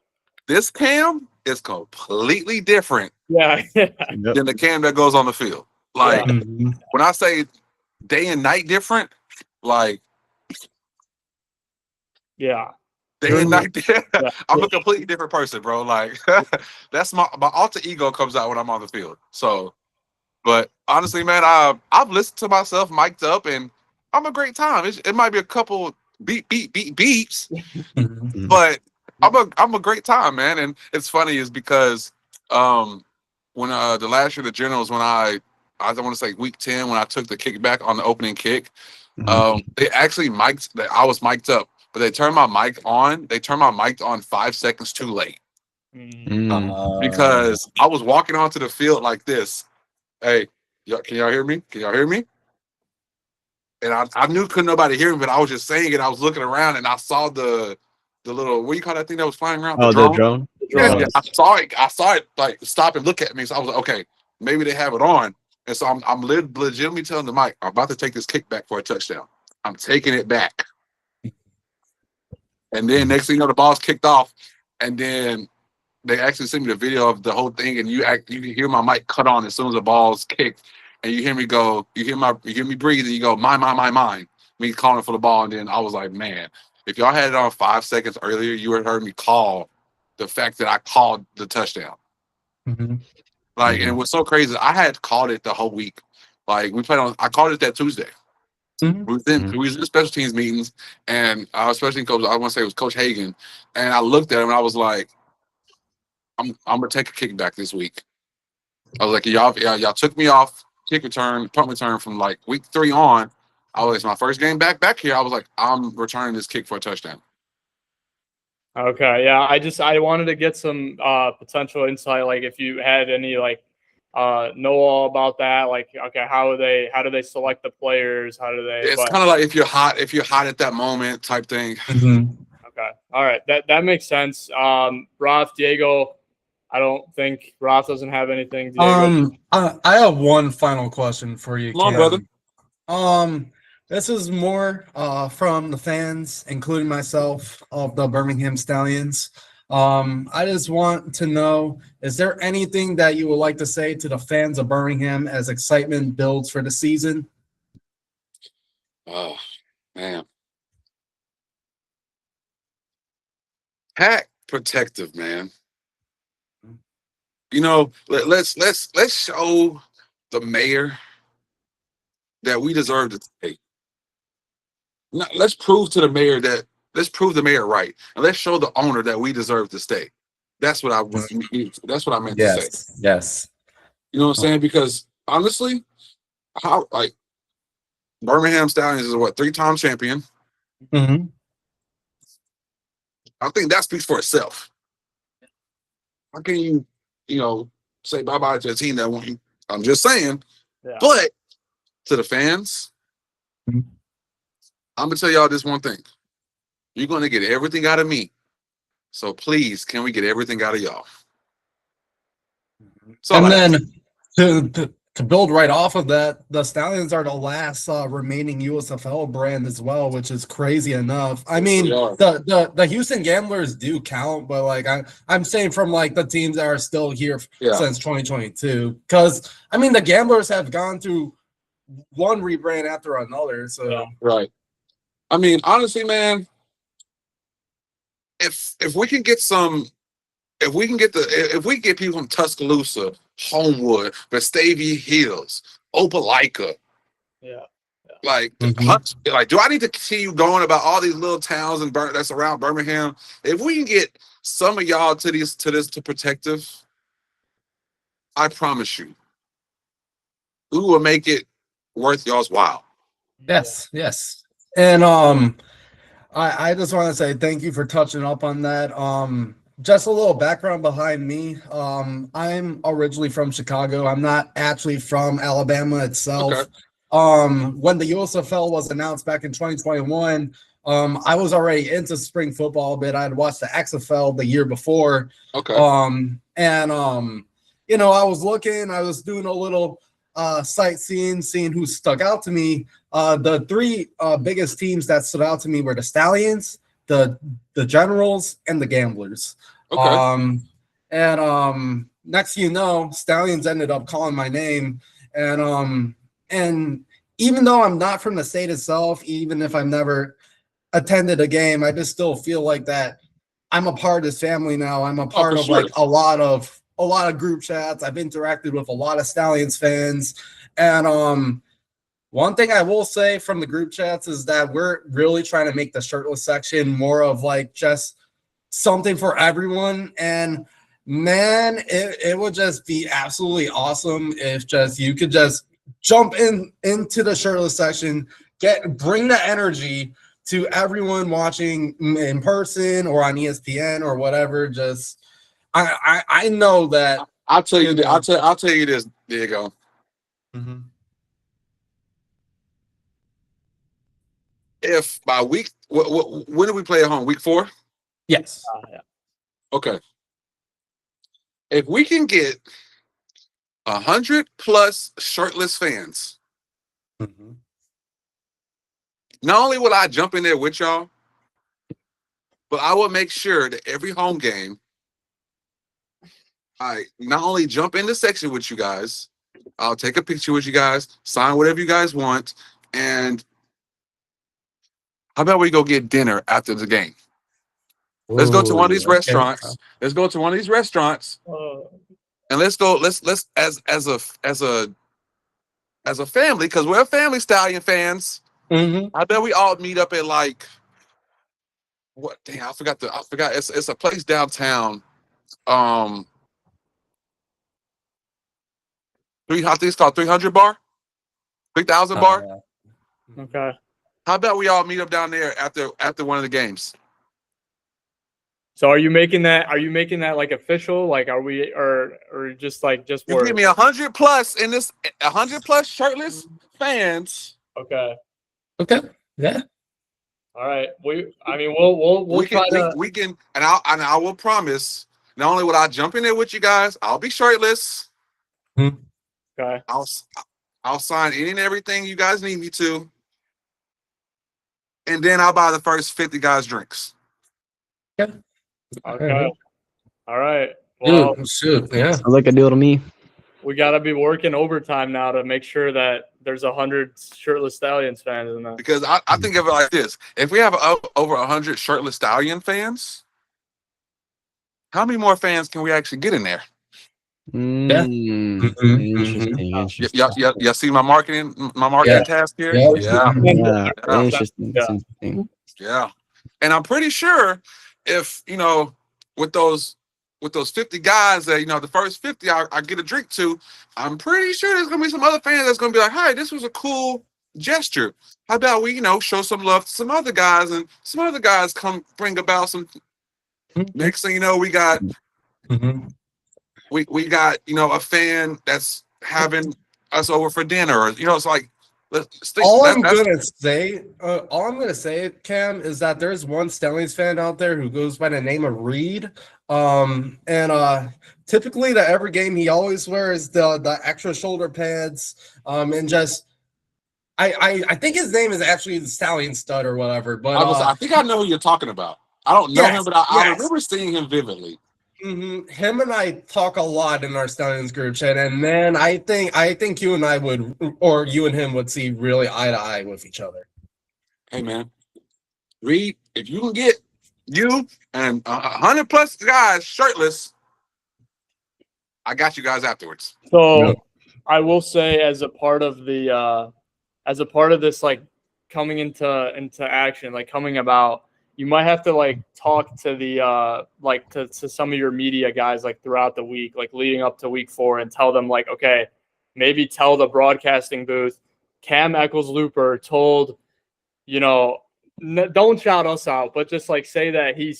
This Cam is completely different Yeah. than the Cam that goes on the field. Like when I say day and night different, like Yeah. day and night. I'm a completely different person, bro. Like that's my alter ego comes out when I'm on the field. So, but honestly, man, I've listened to myself mic'd up, and I'm a great time. It might be a couple beeps, but I'm a great time, man. And it's funny is because when the last year of the Generals, when I want to say week 10, when I took the kickback on the opening kick, they actually mic'd that I was mic'd up, but they turned my mic on. They turned my mic on 5 seconds too late because I was walking onto the field like this. Hey, can y'all hear me? Can y'all hear me? And I knew couldn't nobody hear me, but I was just saying it. I was looking around and I saw the little, what do you call that thing that was flying around? The drone. Yeah, I saw it like stop and look at me. So I was like, okay, maybe they have it on. And so I'm legitimately telling the mic, I'm about to take this kickback for a touchdown. I'm taking it back. And then next thing you know, the ball's kicked off, and then they actually sent me the video of the whole thing, and you can hear my mic cut on as soon as the ball's kicked, and you hear me go, you hear me breathe, and you go, mine, me calling for the ball, and then I was like, man, if y'all had it on 5 seconds earlier, you would have heard me call the fact that I called the touchdown. Like, and it was so crazy. I had called it the whole week. Like I called it that Tuesday. We was in special teams meetings, and especially coach, I want to say it was Coach Hagan, and I looked at him and I was like, I'm gonna take a kickback this week. I was like, y'all took me off kick return, punt return from like week 3 on. It's my first game back here. I was like, I'm returning this kick for a touchdown. Okay, yeah. I wanted to get some potential insight, like if you had any know all about that, like okay, how do they select the players? How do they? It's kind of like if you're hot at that moment type thing. Okay, all right, that makes sense. Roth, Diego, I don't think Roth doesn't have anything. Diego. I have one final question for you, Come on, brother. This is more from the fans, including myself, of the Birmingham Stallions. I just want to know, is there anything that you would like to say to the fans of Birmingham as excitement builds for the season? Oh, man. Pack protective, man. Let's show the mayor that we deserve to take. Now, let's prove the mayor right, and let's show the owner that we deserve to stay. That's what I was. That's what I meant to say. Yes. You know what I'm saying? Because honestly, Birmingham Stallions is a 3-time champion. I think that speaks for itself. How can you say bye-bye to a team that won you? I'm just saying. Yeah. But to the fans, I'm gonna tell y'all this one thing. You're gonna get everything out of me. So please, can we get everything out of y'all? And then to build right off of that, the Stallions are the last remaining USFL brand as well, which is crazy enough. I mean, the Houston Gamblers do count, but like I'm saying from like the teams that are still here since 2022, because I mean the Gamblers have gone through one rebrand after another. So right. I mean, honestly, man, if we can get people from Tuscaloosa, Homewood, Vestavia Hills, Opelika, like do I need to see you going about all these little towns that's around Birmingham? If we can get some of y'all to protective, I promise you, we will make it worth y'all's while. Yes, yes. And I just want to say thank you for touching up on that. Just a little background behind me. I'm originally from Chicago. I'm not actually from Alabama itself. Okay. When the USFL was announced back in 2021, I was already into spring football, but I'd watched the XFL the year before. Okay. You know, I was doing a little sightseeing, seeing who stuck out to me. The three biggest teams that stood out to me were the Stallions, the Generals, and the Gamblers. Okay. Next thing you know, Stallions ended up calling my name, and even though I'm not from the state itself, even if I've never attended a game, I just still feel like that I'm a part of this family now. I'm a part of sure. like a lot of group chats. I've interacted with a lot of Stallions fans, and one thing I will say from the group chats is that we're really trying to make the shirtless section more of like just something for everyone. And man, it would just be absolutely awesome if just you could just jump into the shirtless section, bring the energy to everyone watching in person or on ESPN or whatever. Just I know that I'll tell you this, Diego. Mm-hmm. If by week, when do we play at home? Week 4? Yes. Yeah. Okay. If we can get 100+ shirtless fans, Mm-hmm. not only will I jump in there with y'all, but I will make sure that every home game, I not only jump in the section with you guys, I'll take a picture with you guys, sign whatever you guys want, and how about we go get dinner after the game? Let's go to one of these restaurants. Let's go to one of these restaurants, and let's go. Let's as a family, because we're family Stallion fans. Mm-hmm. I bet we all meet up at like what? Damn, I forgot. It's a place downtown. I think it's called 300 Bar, 3000 Bar. Okay. How about we all meet up down there after one of the games? So are you making that like official? Like are we or just like just You words? give me 100+ in this 100+ shirtless fans. Okay. Okay. Yeah. All right. We'll try to. We can, and I will promise. Not only will I jump in there with you guys, I'll be shirtless. Okay. I'll sign any and everything you guys need me to, and then I'll buy the first 50 guys drinks. Yeah. Okay. All right. Well, Shoot. Yeah. Sounds like a deal to me. we gotta be working overtime now to make sure that there's 100 shirtless Stallions fans in that. Because I think of it like this: if we have over 100 shirtless Stallion fans, how many more fans can we actually get in there? Interesting. Y'all see my marketing task here? Yeah. Interesting. Yeah. Interesting. Yeah. And I'm pretty sure if, with those 50 guys that, the first 50 I get a drink to, I'm pretty sure there's going to be some other fans that's going to be like, hey, this was a cool gesture. How about we, show some love to some other guys, and some other guys come bring about some. Next thing you know, we got we got, a fan that's having us over for dinner, or, it's like, all I'm gonna say, Cam, is that there's one Stallions fan out there who goes by the name of Reed. Typically to every game he always wears the extra shoulder pads. And just I think his name is actually the Stallion Stud or whatever. But I think I know who you're talking about. I don't know him, but I remember seeing him vividly. Him and I talk a lot in our Stallions group chat, and man, I think you and I would, or you and him would see really eye to eye with each other. Hey man, Reed, if you can get you and 100+ guys shirtless, I got you guys afterwards. So I will say, as a part of this, like coming into action, like coming about, you might have to like talk to the like to some of your media guys like throughout the week, like leading up to week 4, and tell them like, okay, maybe tell the broadcasting booth, Cam Echols-Luper told, you know, don't shout us out, but just like say that you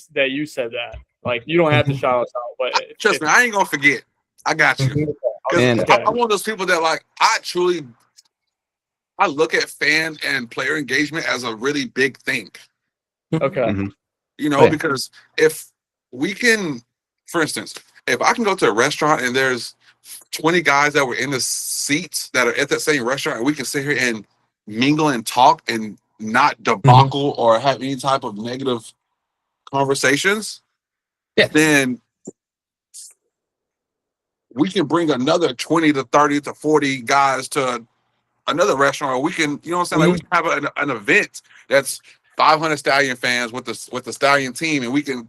said that. Like you don't have to shout us out, but Trust me, I ain't gonna forget. I got you. Because Man. I'm one of those people that like I look at fan and player engagement as a really big thing. Okay. You know, because if we can, for instance, if I can go to a restaurant and there's 20 guys that were in the seats that are at that same restaurant, and we can sit here and mingle and talk and not debacle or have any type of negative conversations, then we can bring another 20 to 30 to 40 guys to another restaurant, or we can, you know what I'm saying? Like we can have an event that's 500 Stallion fans with the Stallion team, and we can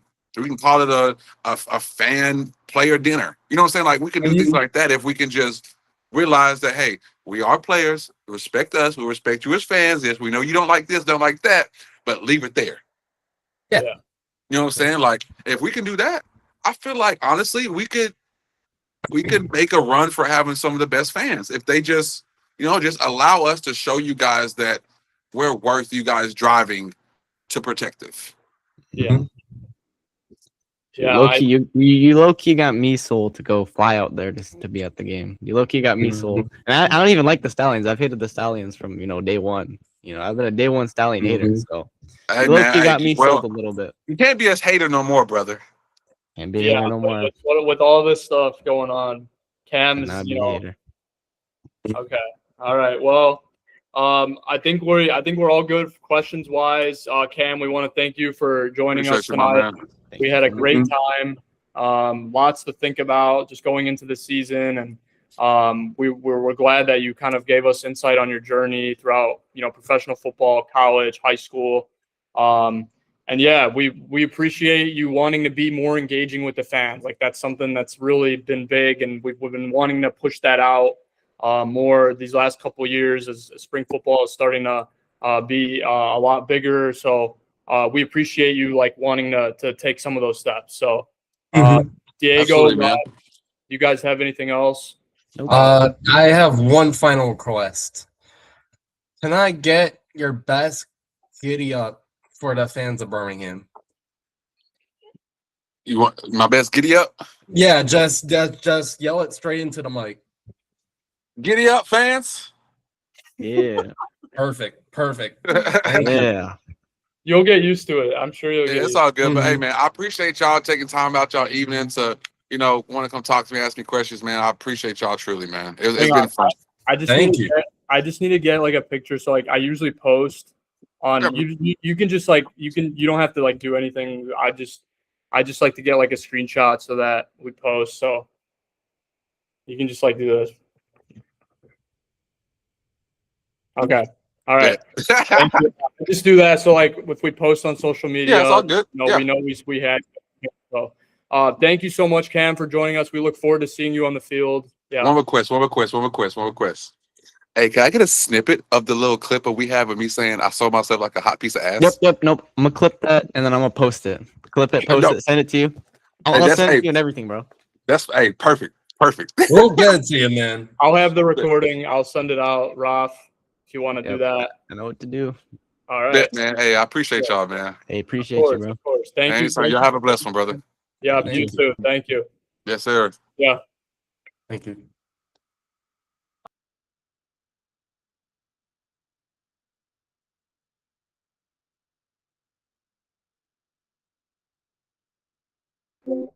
call it a fan player dinner. You know what I'm saying? Like we can do things like that if we can just realize that, hey, we are players. Respect us. We respect you as fans. Yes, we know you don't like this, don't like that, but leave it there. Yeah. You know what I'm saying? Like if we can do that, I feel like honestly we could make a run for having some of the best fans if they just, you know, just allow us to show you guys that we're worth you guys driving to Protective. Yeah. Yeah. Low key, you low key got me sold to go fly out there to be at the game. You low key got me sold, and I don't even like the Stallions. I've hated the Stallions from day one. You know, I've been a day one Stallion hater. So Hey, you low key got me sold a little bit. You can't be a hater no more, brother. Can't be a hater no more. With all this stuff going on, Cam's, Cannot be a hater. Okay. All right. Well, I think we're all good questions wise. Cam, we want to thank you for joining us tonight. We had a great time. Lots to think about just going into the season, and we're glad that you kind of gave us insight on your journey throughout, professional football, college, high school. And yeah, we appreciate you wanting to be more engaging with the fans. Like that's something that's really been big, and we've been wanting to push that out more these last couple of years as spring football is starting to be a lot bigger. So we appreciate you like wanting to take some of those steps. So Diego, you guys have anything else? I have one final request. Can I get your best giddy up for the fans of Birmingham? You want my best giddy up? Yeah, just yell it straight into the mic. Giddy up, fans. Yeah. Perfect. Yeah. You'll get used to it. I'm sure you'll get It's all good. But hey, man, I appreciate y'all taking time out y'all evening to, want to come talk to me, ask me questions, man. I appreciate y'all truly, man. It's been fun. I just need to get like a picture. So like I usually post on you can just like you don't have to like do anything. I just like to get like a screenshot so that we post. So you can just like do this. Okay. All right. Just do that. So like if we post on social media, it's all good. We know we had. So thank you so much, Cam, for joining us. We look forward to seeing you on the field. Yeah. One request. Hey, can I get a snippet of the little clip of we have of me saying I sold myself like a hot piece of ass? Yep. Nope. I'm gonna clip that and then I'm gonna post it. Clip it, post it, send it to you. I'll send it to you and everything, bro. That's perfect. We'll get it to you, man. I'll have the recording. I'll send it out, Raf, if you want to do that. I know what to do. All right, man. Hey, I appreciate y'all, man. Hey, appreciate you, bro. Of course. Thank you. So y'all have a blessed one, brother. Yeah, you too. Thank you. Yes, sir. Yeah. Thank you. Thank you.